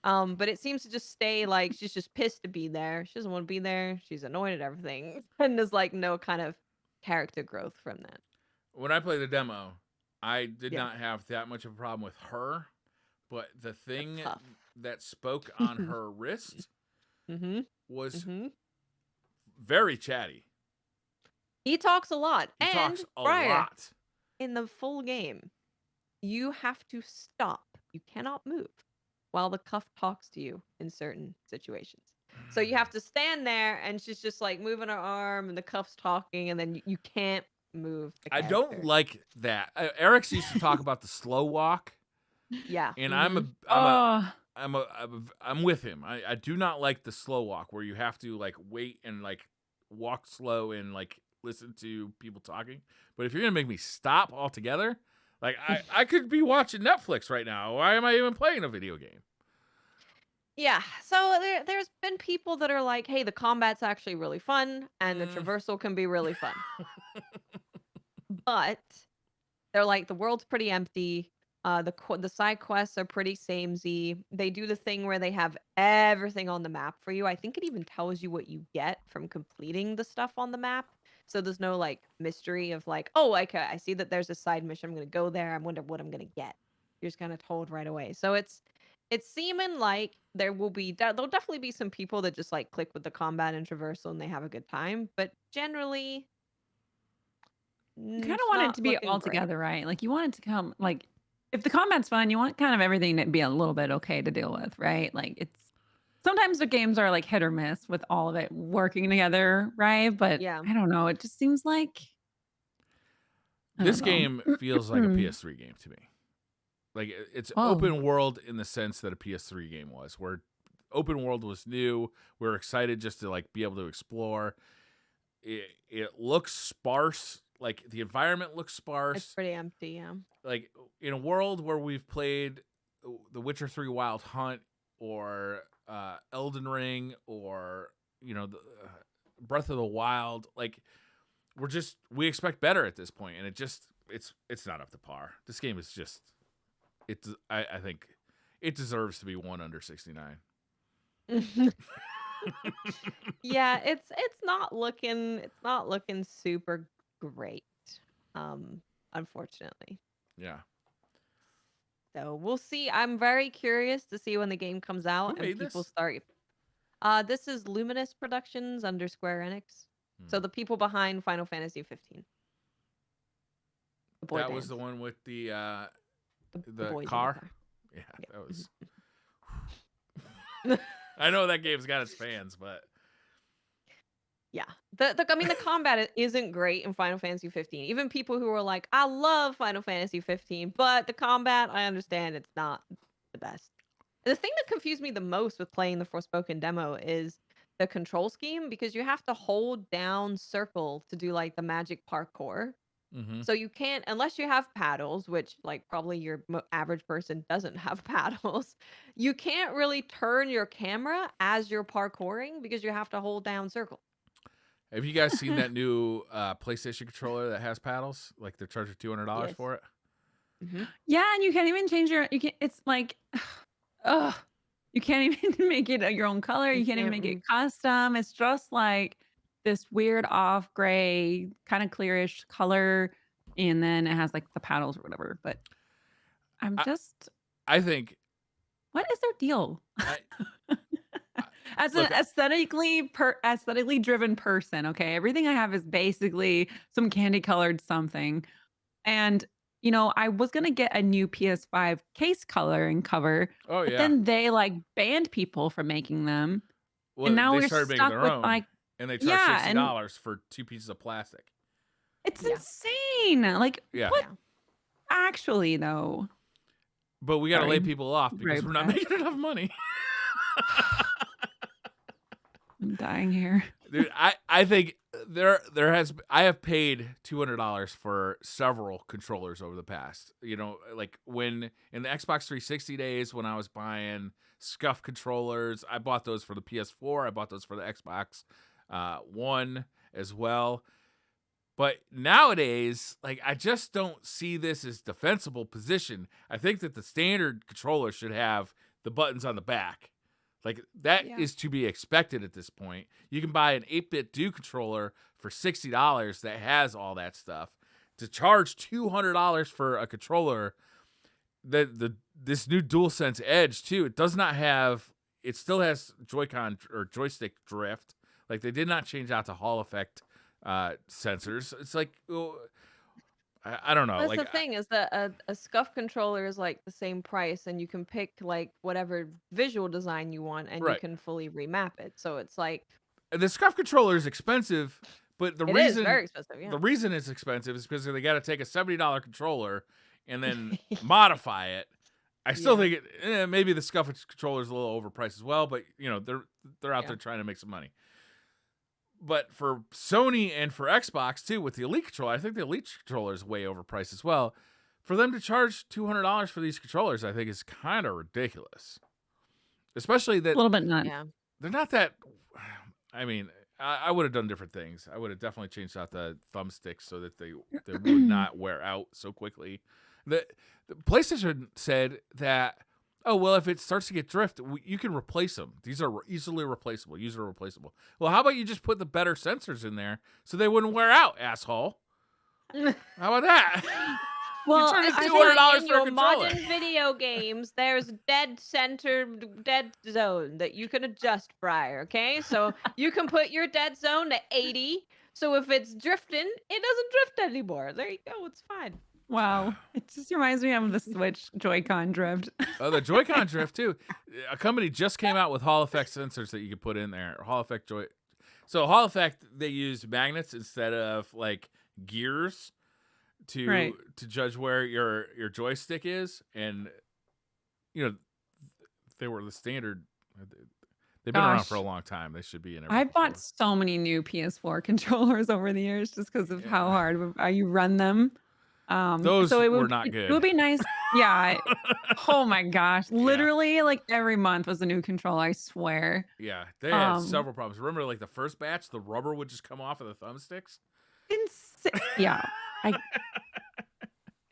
But it seems to just stay like she's just pissed to be there. She doesn't want to be there. She's annoyed at everything. And there's like no kind of character growth from that. When I played the demo, I did Yeah. not have that much of a problem with her, but the thing tough. that spoke on her wrist Mm-hmm. was Mm-hmm. very chatty. He talks a lot. He and talks a Briar, lot. in the full game, you have to stop. You cannot move while the cuff talks to you in certain situations. So you have to stand there, and she's just like moving her arm, and the cuff's talking, and then you can't move. The I don't character. like that. Eric's used to talk about the slow walk, Yeah. and mhm. I'm with him. I do not like the slow walk where you have to like wait and like walk slow and like listen to people talking. But if you're gonna make me stop altogether, like I could be watching Netflix right now. Why am I even playing a video game? Yeah. So there's been people that are like, hey, the combat's actually really fun, and the Mm. traversal can be really fun. But they're like, the world's pretty empty. The side quests are pretty samey. They do the thing where they have everything on the map for you. I think it even tells you what you get from completing the stuff on the map. So there's no like mystery of like, oh, like I see that there's a side mission. I'm gonna go there. I wonder what I'm gonna get. You're just kind of told right away. So it's seeming like there'll definitely be some people that just like click with the combat and traversal and they have a good time. But generally, You kind of want it to be all together, right? Like you want it to come like if the combat's fun, you want kind of everything to be a little bit okay to deal with, right? Like it's sometimes the games are like hit or miss with all of it working together, right? But Yeah. I don't know. It just seems like I This don't know. game feels like a PS3 game to me. Like it's Oh. open world in the sense that a PS3 game was, where open world was new. We're excited just to like be able to explore. It looks sparse. Like the environment looks sparse. It's pretty empty, yeah. Like in a world where we've played The Witcher 3 Wild Hunt or Elden Ring or Breath of the Wild, like we expect better at this point, and it's not up to par. This game is just I think it deserves to be one under 69. Yeah, it's not looking super great. Unfortunately. Yeah. So we'll see. I'm very curious to see when the game comes out Who and made people this? start. This is Luminous Productions under Square Enix. So the people behind Final Fantasy 15. That was the one with the The boys in car? Yeah, Yeah. that was. I know that game's got its fans, but Yeah. I mean, the combat isn't great in Final Fantasy 15. Even people who are like, I love Final Fantasy 15, but the combat, I understand it's not the best. The thing that confused me the most with playing the Forspoken demo is the control scheme, because you have to hold down circle to do like the magic parkour. mm-hmm. So you can't, unless you have paddles, which like probably your average person doesn't have paddles, you can't really turn your camera as you're parkouring because you have to hold down circle. Have you guys seen that new PlayStation controller that has paddles? Like they're charging $200 Yes. for it. Mm-hmm. Yeah, and you can't even change your. You can. It's like, ugh. You can't even make it your own color. You can't even make it custom. It's just like this weird off gray, kind of clearish color, and then it has like the paddles or whatever. But I think. What is their deal? As Look, an aesthetically driven person, okay, everything I have is basically some candy colored something. And I was gonna get a new PS5 case color and cover, oh but yeah. then they like banned people from making them. Well, and now they we're started making stuck their with own, like, and they charge yeah, and $60 for 2 pieces of plastic. it's Yeah. insane. Like, Yeah. what? Yeah. Actually, though, But we got to lay Sorry. people off because Very we're not bad. making enough money. I'm dying here. Dude, I think I have paid $200 for several controllers over the past. Like when in the Xbox 360 days when I was buying Scuf controllers, I bought those for the PS4. I bought those for the Xbox One as well. But nowadays, like I just don't see this as defensible position. I think that the standard controller should have the buttons on the back. Like that is to be expected at this point. You can buy an 8-bit Do controller for $60 that has all that stuff. To charge $200 for a controller, this new DualSense Edge too, it does not have. It still has Joy-Con or joystick drift. Like they did not change out to Hall effect sensors. It's like I don't know. That's like the thing is that a Scuf controller is like the same price, and you can pick like whatever visual design you want, and you Right. can fully remap it. So it's like the Scuf controller is expensive, but the it reason is very expensive. Yeah. the reason it's expensive is because they got to take a $70 controller and then modify it. I still think maybe the Scuf controller is a little overpriced as well, but they're out there trying to make some money. But for Sony and for Xbox too, with the Elite controller, I think the Elite controller is way overpriced as well. For them to charge $200 for these controllers, I think is kind of ridiculous. Especially that A little bit nuts. Yeah. they're not that. I mean, I would have done different things. I would have definitely changed out the thumbsticks so that they would not wear out so quickly. The PlayStation said that, oh, well, if it starts to get drift, you can replace them. These are easily replaceable, user replaceable. Well, how about you just put the better sensors in there so they wouldn't wear out, asshole? How about that? Well, you I charge think $200 in for a your controller. modern video games, there's dead zone that you can adjust, Briar. Okay, so you can put your dead zone to 80. So if it's drifting, it doesn't drift anymore. There you go. It's fine. wow. It just reminds me of the Switch Joy-Con drift. Oh, the Joy-Con drift too. A company just came out with Hall effect sensors that you could put in there. Hall effect Joy. So Hall effect, they use magnets instead of like gears to judge where your joystick is, and they were the standard. They've been around for a long time. They should be in every I've bought controller. so many new PS4 controllers over the years just because of how hard you run them. Those so were not good. It would be nice. Yeah. Oh my gosh. Literally, like every month was a new controller, I swear. Yeah, they had several problems. Remember, like the first batch, the rubber would just come off of the thumbsticks. Yeah.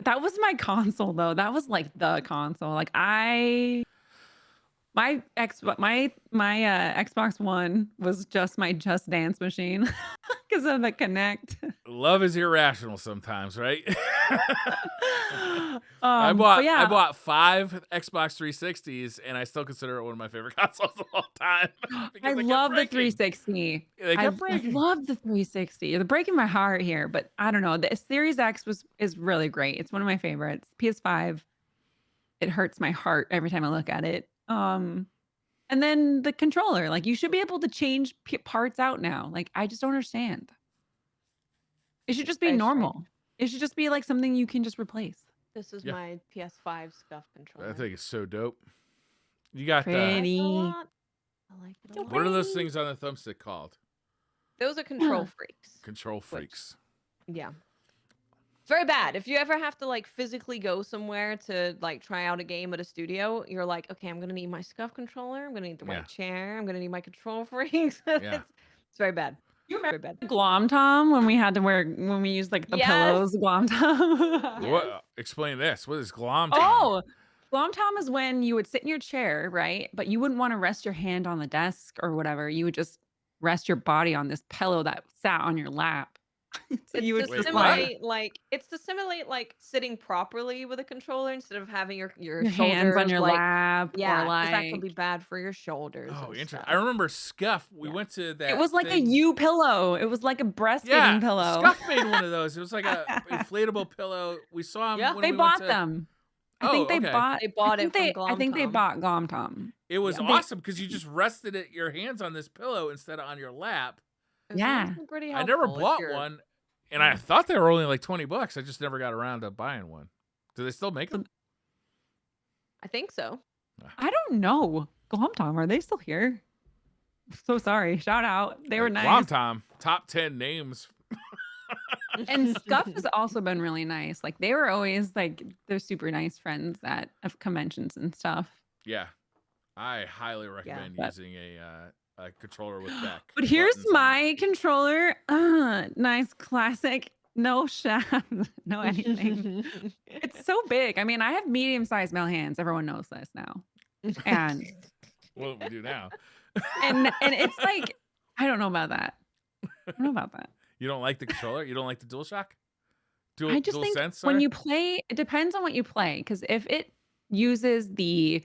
That was my console though. That was like the console. Like my Xbox One was just my Just Dance machine because of the Kinect. Love is irrational sometimes, right? I bought 5 Xbox 360s, and I still consider it one of my favorite consoles of all time. I love the 360. They kept breaking. I love the 360. They're breaking my heart here, but I don't know. The Series X is really great. It's one of my favorites. PS5. it hurts my heart every time I look at it. And then the controller, like you should be able to change parts out now. Like I just don't understand. It should just be Very strange. normal. It should just be like something you can just replace. This is Yeah. my PS5 Scuf controller. I think it's so dope. You got I like it a Pretty. lot. I like it a lot. what are those things on the thumbstick called? Those are control freaks. Control freaks. Yeah. It's very bad. If you ever have to like physically go somewhere to like try out a game at a studio, you're like, okay, I'm gonna need my Scuf controller. I'm gonna need the Yeah. right chair. I'm gonna need my control freaks. Yeah. It's very bad. You Very remember bad. Glom Tom when we had to wear when we used like the Yes. pillows, Glom Tom? Yes. What? Explain this. What is glom? Oh, Glom Tom is when you would sit in your chair, right? But you wouldn't want to rest your hand on the desk or whatever. You would just rest your body on this pillow that sat on your lap. So you would It's to Wait, just what? simulate like sitting properly with a controller instead of having your your hands on shoulders, your like, lap yeah, or 'cause that like could be bad for your shoulders. Oh, and interesting. stuff. I remember Scuf. We Yeah. went to that. it was like thing. a U pillow. It was like a breastfeeding Yeah, pillow. Scuf made one of those. It was like a inflatable pillow. We saw him. Yeah. when They we bought went to, them. I Oh, think they okay. bought. They bought I it think from they, I think they Glom Tom. bought Glom Tom. It was Yeah. awesome because you just rested your hands on this pillow instead of on your lap. It was Yeah. honestly pretty I never helpful if bought you're- one, and I thought they were only like $20. I just never got around to buying one. Do they still make them? I think so. I don't know. Glom Tom, are they still here? So sorry. Shout out. They were nice. Glom Tom, top 10 names. And Scuf has also been really nice. Like they were always like they're super nice friends at conventions and stuff. Yeah, I highly recommend but- using a controller with back. But here's buttons on it. my controller. Nice classic. No shaft, no anything. It's so big. I mean, I have medium-sized male hands. Everyone knows this now. And What do we do now? and it's like I don't know about that. I don't know about that. You don't like the controller? You don't like the DualShock? I just think when you play, it depends on what you play. Because if it uses the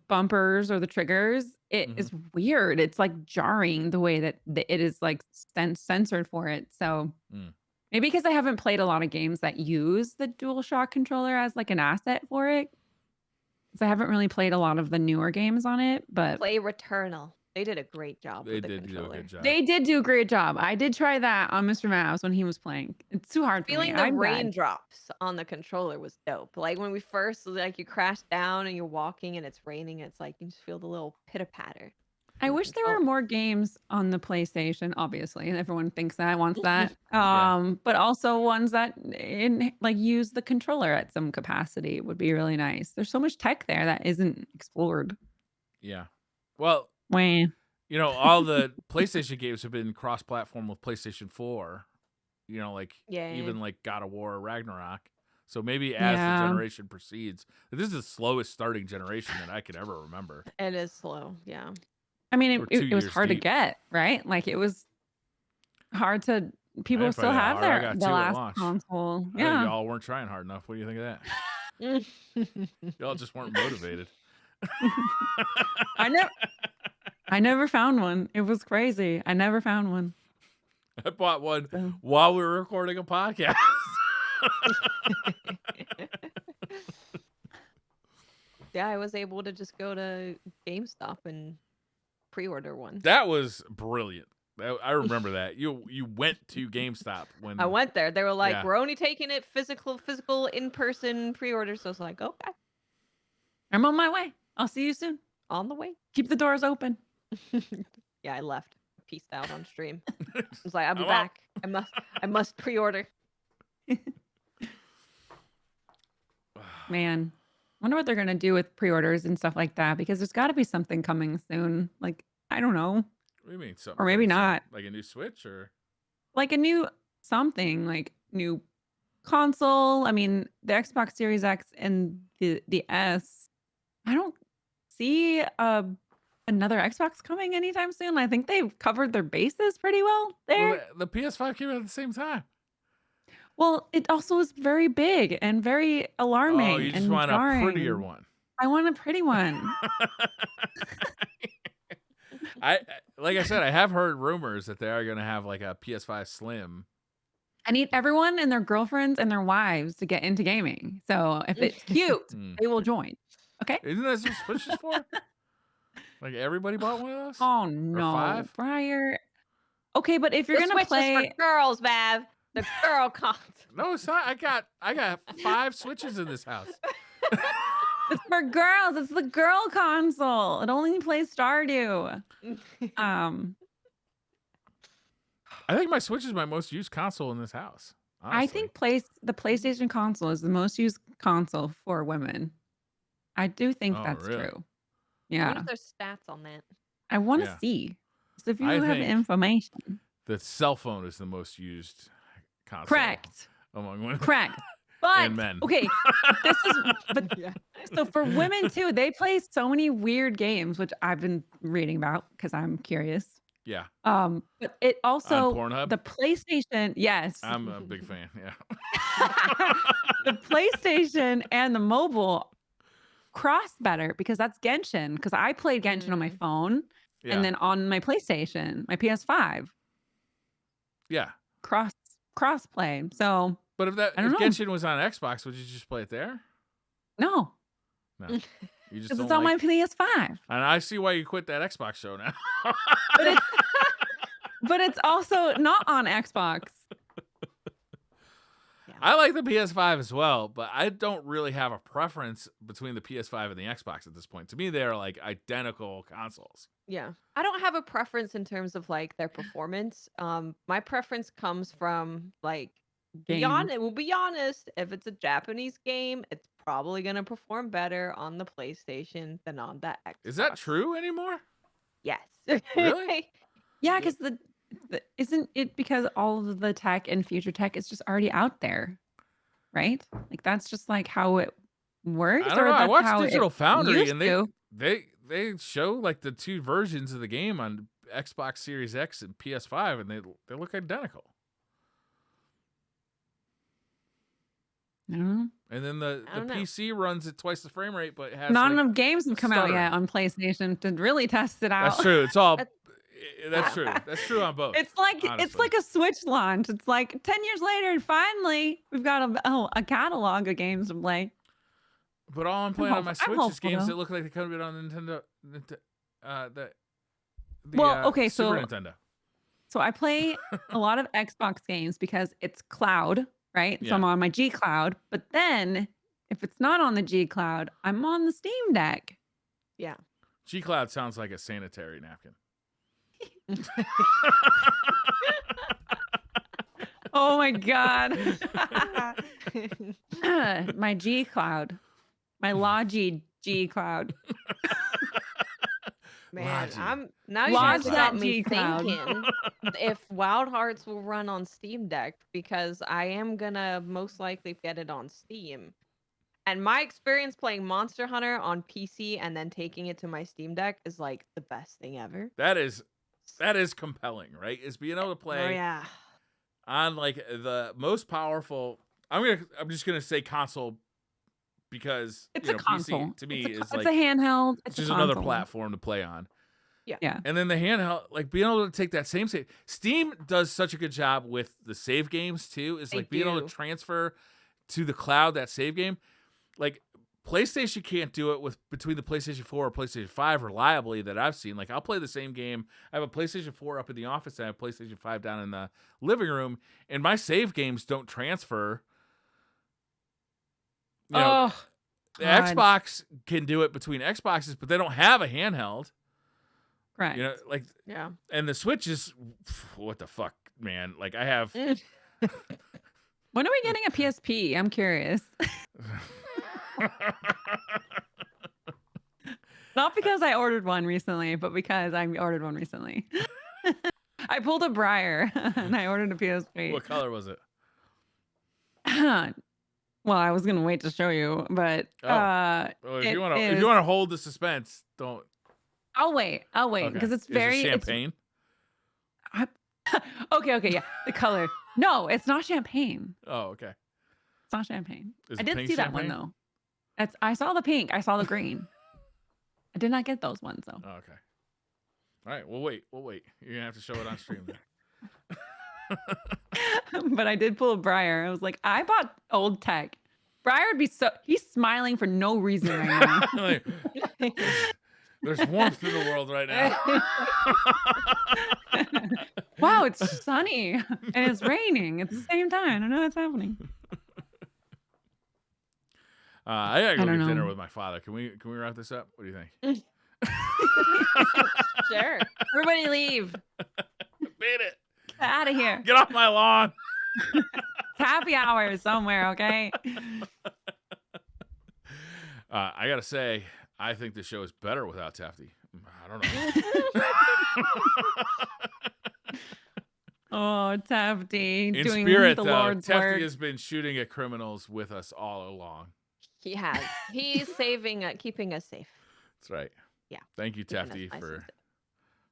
bumpers or the triggers, it is weird. It's like jarring the way that it is like censored for it. So maybe because I haven't played a lot of games that use the DualShock controller as like an asset for it. Because I haven't really played a lot of the newer games on it, but Play Returnal. They did a great job they with the did do a controller. good job. they did do a great job. I did try that on Mr. Mouse when he was playing. It's too hard for Feeling me. the I'm bad. raindrops on the controller was dope. Like when we first, like you crash down and you're walking and it's raining, it's like you just feel the little pitter patter. I wish there were more games on the PlayStation, obviously, and everyone thinks that wants that. Yeah. But also ones that like use the controller at some capacity would be really nice. There's so much tech there that isn't explored. Yeah. Well, Wah. you know, all the PlayStation games have been cross-platform with PlayStation 4. You know, like Yeah. even like God of War, Ragnarok. So maybe as Yeah. the generation proceeds, this is the slowest starting generation that I could ever remember. It is slow. Yeah. I mean, We're it 2 was years hard deep. to get, right? Like it was hard to. People didn't still find that have hard. I their got the 2 at last launch. console. I think Yeah, y'all weren't trying hard enough. What do you think of that? Y'all just weren't motivated. I never found one. It was crazy. I never found one. I bought one So. while we were recording a podcast. Yeah, I was able to just go to GameStop and pre-order one. That was brilliant. I remember that. You went to GameStop when I went there. They were like, Yeah. "We're only taking it physical, in-person pre-order." So I was like, "Okay, I'm on my way. I'll see you soon. on the way." Keep the doors open. Yeah, I left. Peaced out on stream. I was like, "I'll be I'm out. back. I must pre-order." Man, wonder what they're gonna do with pre-orders and stuff like that because there's got to be something coming soon. Like I don't know, What do you mean? Something Or maybe coming soon? not. Like a new Switch or like a new something, like new console. I mean, the Xbox Series X and the S. I don't see another Xbox coming anytime soon. I think they've covered their bases pretty well there. Well, the PS5 came out at the same time. Well, it also is very big and very alarming. Oh, you just and want jarring. a prettier one. I want a pretty one. Like I said, I have heard rumors that they are going to have like a PS5 Slim. I need everyone and their girlfriends and their wives to get into gaming. So if it's cute, they will join. Okay? Isn't that what Switch is for? Like everybody bought one of those? Oh Or no, 5? Briar. Okay, but if you're The gonna Switch is play, for girls, Mav. The girl console. No, it's not. I got 5 Switches in this house. it's for girls. It's the girl console. It only plays Stardew. I think my Switch is my most used console in this house. Honestly. I think the PlayStation console is the most used console for women. I do think that's really? true. What Yeah, are their stats on that? I want to Yeah. see. So if you I have think information, the cell phone is the most used console correct, among women. correct. But And men. okay, this is so for women too. They play so many weird games, which I've been reading about because I'm curious. Yeah. But it also On Pornhub? the PlayStation, yes. I'm a big fan. Yeah. The PlayStation and the mobile cross better because that's Genshin. Because I played Genshin on my phone Yeah. and then on my PlayStation, my PS5, Yeah. cross play. So But if I don't know. Genshin was on Xbox, would you just play it there? no, No. You just because don't it's on like... my PS5. And I see why you quit that Xbox show now. But it's also not on Xbox. I like the PS5 as well, but I don't really have a preference between the PS5 and the Xbox at this point. To me, they're like identical consoles. Yeah. I don't have a preference in terms of like their performance. My preference comes from like Games. we'll be honest, if it's a Japanese game, it's probably gonna perform better on the PlayStation than on that Xbox. Is that true anymore? Yes. Really? Yeah, because the isn't it because all of the tech and future tech is just already out there, right? Like that's just like how it works. I don't know. I that's watched how Digital it Foundry, used and to. they show like the 2 versions of the game on Xbox Series X and PS5, and they look identical. I don't know. And then the I don't know. PC runs at twice the frame rate, but it has Not like, enough games have come out stuttering. yet on PlayStation to really test it out. That's true. It's all. That's- That's true. That's true on both. It's like honestly. a Switch launch. It's like 10 years later, and finally we've got a catalog of games to play. But all I'm playing on my I'm Switch is hopeful, games though. that look like they could have been on Nintendo. Okay, Super so Nintendo. So I play a lot of Xbox games because it's cloud, right? Yeah. So I'm on my G Cloud. But then if it's not on the G Cloud, I'm on the Steam Deck. Yeah. G Cloud sounds like a sanitary napkin. Oh my God. My G Cloud. My Logi G Cloud. Man, Logi. I'm now you Lodge guys that got me G-Cloud. thinking if Wild Hearts will run on Steam Deck because I am gonna most likely get it on Steam. And my experience playing Monster Hunter on PC and then taking it to my Steam Deck is like the best thing ever. That is compelling, right? Is being able to play Oh yeah. on like the most powerful. I'm just gonna say console because It's you a know, console. PC to me it's is a like handheld. It's just a another console. platform to play on. Yeah. And then the handheld, like being able to take that same save. Steam does such a good job with the save games too. Is They like being able do. to transfer to the cloud that save game. Like PlayStation can't do it with between the PlayStation 4 or PlayStation 5 reliably that I've seen. Like I'll play the same game. I have a PlayStation 4 up in the office and I have a PlayStation 5 down in the living room, and my save games don't transfer. You know, Oh, the God. Xbox can do it between Xboxes, but they don't have a handheld. Correct. You know, like, Yeah. and the Switch is what the fuck, man. Like I have. When are we getting a PSP? I'm curious. Not because I ordered one recently, but because I ordered one recently. I pulled a Briar and I ordered a PSP. What color was it? Well, I was gonna wait to show you, but Well, if it you want is- to hold the suspense, don't. I'll wait Okay. because it's Is it very champagne. Okay, yeah. The color. No, it's not champagne. Oh, okay. It's not champagne. Is I it did pink see that one champagne? though. I saw the pink. I saw the green. I did not get those ones though. Oh, okay. All right. We'll wait. You're gonna have to show it on stream. Then. But I did pull a Briar. I was like, I bought old tech. Briar would be he's smiling for no reason right now. Like, there's warmth in the world right now. Wow, it's sunny and it's raining at the same time. I don't know what's happening. I gotta go don't get dinner know. with my father. Can we wrap this up? What do you think? Sure. Everybody leave. Beat it. Get out of here. Get off my lawn. It's happy hour somewhere, okay? I gotta say, I think the show is better without Tefty. I don't know. Oh, Tefty In doing spirit, the though, Lord's Tefty work. has been shooting at criminals with us all along. He has. He's keeping us safe. That's right. Yeah. Thank you, Keeping us Tefty, nice and safe.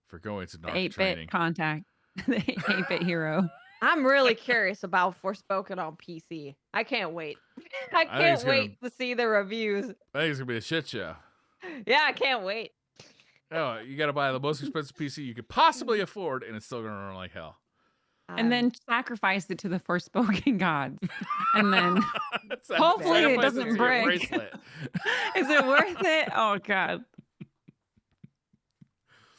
for going to The NARC 8-bit training. contact. The 8-bit hero. I'm really curious about Forspoken on PC. I can't wait. I think can't it's gonna- wait to see the reviews. I think it's gonna be a shit show. Yeah, I can't wait. Oh, you gotta buy the most expensive PC you could possibly afford, and it's still gonna run like hell. And then sacrifice it to the Forspoken gods. And then It's hopefully it sacrifice doesn't to your break. bracelet. Is it worth it? Oh god.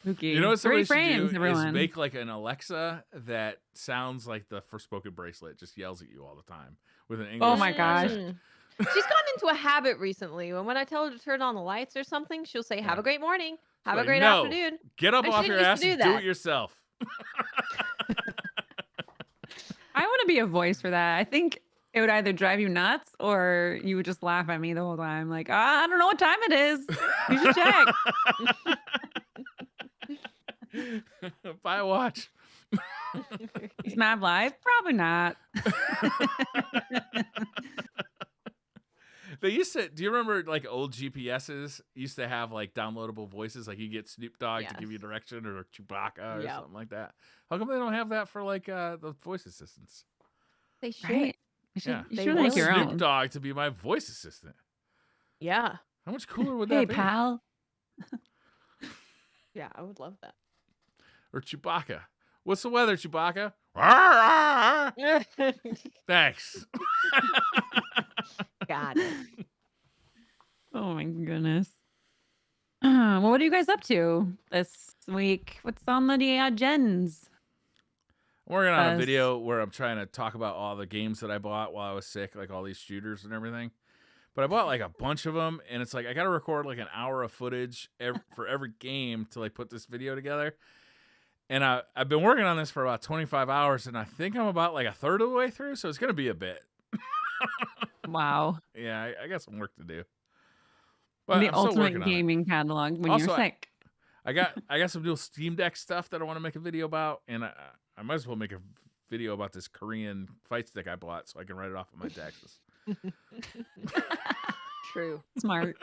Spooky. You know what 3 somebody should frames, do everyone. is make like an Alexa that sounds like the Forspoken bracelet, just yells at you all the time with an English. Oh my gosh. She's gotten into a habit recently. When I tell her to turn on the lights or something, she'll say, "Have Yeah. a great morning. Have a Like, great no, afternoon." Get up I off shouldn't your used ass to do and do that. it yourself. I want to be a voice for that. I think it would either drive you nuts or you would just laugh at me the whole time. Like, I don't know what time it is. You should check. Buy a watch. Is Mav live? Probably not. They used to. Do you remember like old GPSs used to have like downloadable voices? Like you get Snoop Dogg to give you Yes. direction or Chewbacca or Yep. something like that. How come they don't have that for like the voice assistants? They should. Right? You should, Yeah. you They should will. make your Snoop own. Dogg to be my voice assistant. Yeah. How much cooler would Hey, that be? pal. Yeah, I would love that. Or Chewbacca. What's the weather, Chewbacca? Rawr, rawr. Thanks. Got it. Oh my goodness. Well, what are you guys up to this week? What's on the agendas? I'm working on a Us. video where I'm trying to talk about all the games that I bought while I was sick, like all these shooters and everything. But I bought like a bunch of them, and it's like I got to record like an hour of footage for every game to like put this video together. And I've been working on this for about 25 hours, and I think I'm about like a third of the way through, so it's going to be a bit. Wow. Yeah, I got some work to do. But The I'm still ultimate working on it. gaming catalog when Also, you're sick. I got some new Steam Deck stuff that I want to make a video about, and I might as well make a video about this Korean fight stick I bought so I can write it off of my taxes. True. Smart.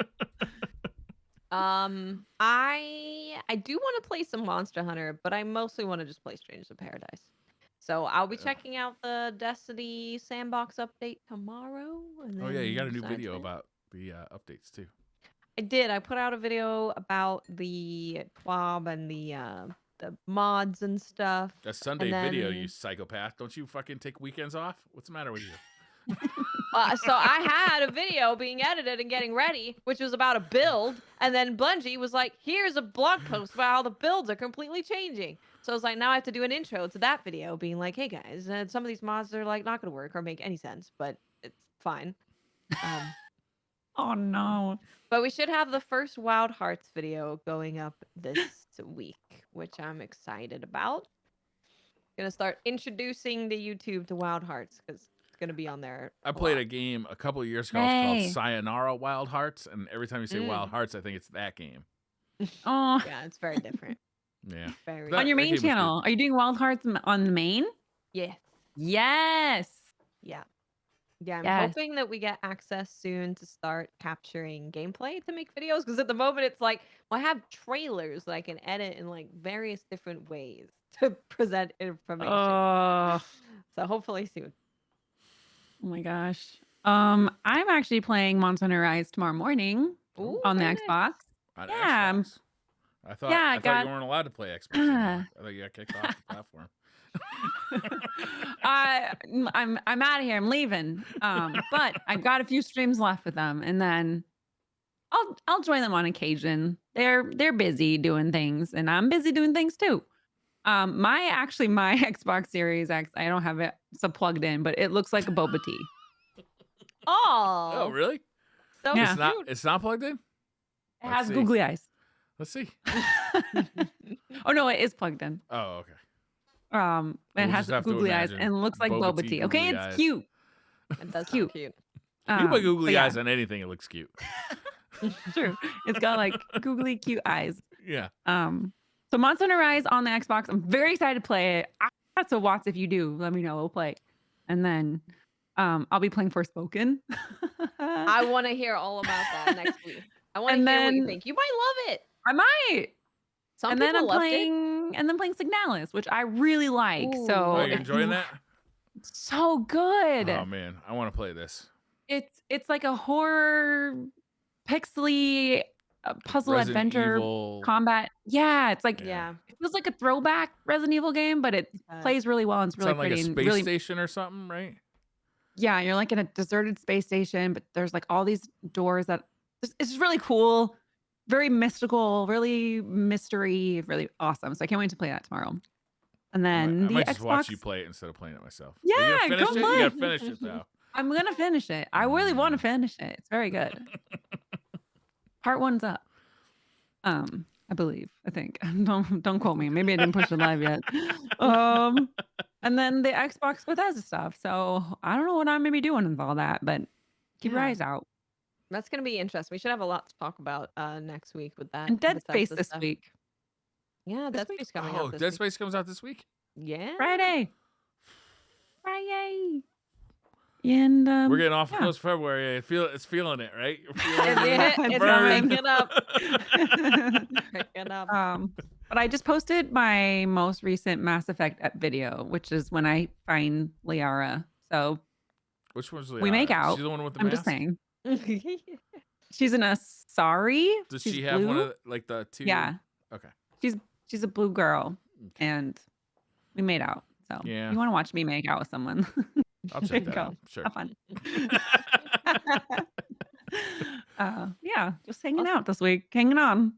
I do want to play some Monster Hunter, but I mostly want to just play Strangers of Paradise. So I'll be checking out the Destiny sandbox update tomorrow. And Oh yeah, you got a then new besides video that- about the updates too. I did. I put out a video about the TWAB and the mods and stuff. That Sunday video, then- you psychopath! Don't you fucking take weekends off? What's the matter with you? So I had a video being edited and getting ready, which was about a build, and then Bungie was like, "Here's a blog post about how the builds are completely changing." So I was like, now I have to do an intro to that video, being like, "Hey guys, some of these mods are like not going to work or make any sense, but it's fine." Oh no. But we should have the first Wild Hearts video going up this week, which I'm excited about. Gonna start introducing the YouTube to Wild Hearts because it's gonna be on there. I played lot. a game a couple of years ago Hey. called Sayonara Wild Hearts, and every time you say Wild Hearts, I think it's that game. Oh, Yeah, it's very different. Yeah. Very. That- on your that main game was good. channel. Are you doing Wild Hearts on the main? Yes. Yes. Yeah. Yeah, I'm Yes. hoping that we get access soon to start capturing gameplay to make videos because at the moment it's like, well, I have trailers that I can edit in like various different ways to present information. Oh, So hopefully soon. oh my gosh. I'm actually playing Monster Hunter Rise tomorrow morning Ooh, on the very nice. Xbox. On Yeah, Xbox. I thought Yeah, I I thought got- you weren't allowed to play Xbox anymore. I thought you got kicked off the platform. I'm out of here. I'm leaving. But I've got a few streams left with them, and then I'll join them on occasion. They're busy doing things, and I'm busy doing things too. My Xbox Series X, I don't have it so plugged in, but it looks like a boba tea. Oh, Oh, really? so Yeah. cute. It's not plugged in? It Let's has see. googly eyes. Let's see. Oh no, it is plugged in. Oh, okay. It We'll has just have to googly eyes imagine and looks like boba boba tea tea. Okay, googly it's eyes. cute. It does cute. sound cute. You put But googly yeah, eyes on anything, it looks cute. true. It's got like googly cute eyes. Yeah. So Monster Hunter Rise on the Xbox. I'm very excited to play it. So Watts, if you do, let me know. We'll play. And then I'll be playing Forspoken. I want to hear all about that next week. I want to And hear what you then- think. You might love it. I might. Some and people then I'm loved playing Signalis, which I really like. Ooh. So Oh, you if enjoying you- that? So good. Oh man, I want to play this. It's like a horror pixely puzzle Resident adventure Evil. combat. Yeah, it's like it. Yeah. it feels like a throwback Resident Evil game, but it plays really well and it's really Sound like pretty a and space really station or something, right? yeah, you're like in a deserted space station, but there's like all these doors that it's just really cool, very mystical, really mystery, really awesome. So I can't wait to play that tomorrow. And then I the might Xbox. just watch you play it instead of playing it myself. Yeah, Are you gonna go finish it? play. You gotta finish it though. I'm gonna finish it. I really want to finish it. It's very good. Part 1's up. I believe. I think. Don't quote me. Maybe I didn't push it live yet. And then the Xbox Bethesda stuff. So I don't know what I'm gonna be doing with all that, but keep your Yeah. eyes out. That's going to be interesting. We should have a lot to talk about next week with that. And Dead Space Bethesda this stuff. week. Yeah, This Dead week? Space coming Oh, out this Dead week. Space comes out this week. Yeah. Friday. And We're getting off yeah. close February. It's feeling it, right? You're feeling It's It's burn. picking up. Picking up. But I just posted my most recent Mass Effect video, which is when I find Liara. So Which one's we make out. She's the one with the I'm mask? just saying. She's in a sari. Does She's she have blue. one of like the two? Yeah. Okay. She's a blue girl, and we made out. So Yeah. you want to watch me make out with someone? I'll There check you that go. out. Sure. Have fun. Yeah, just hanging Awesome. out this week, hanging on.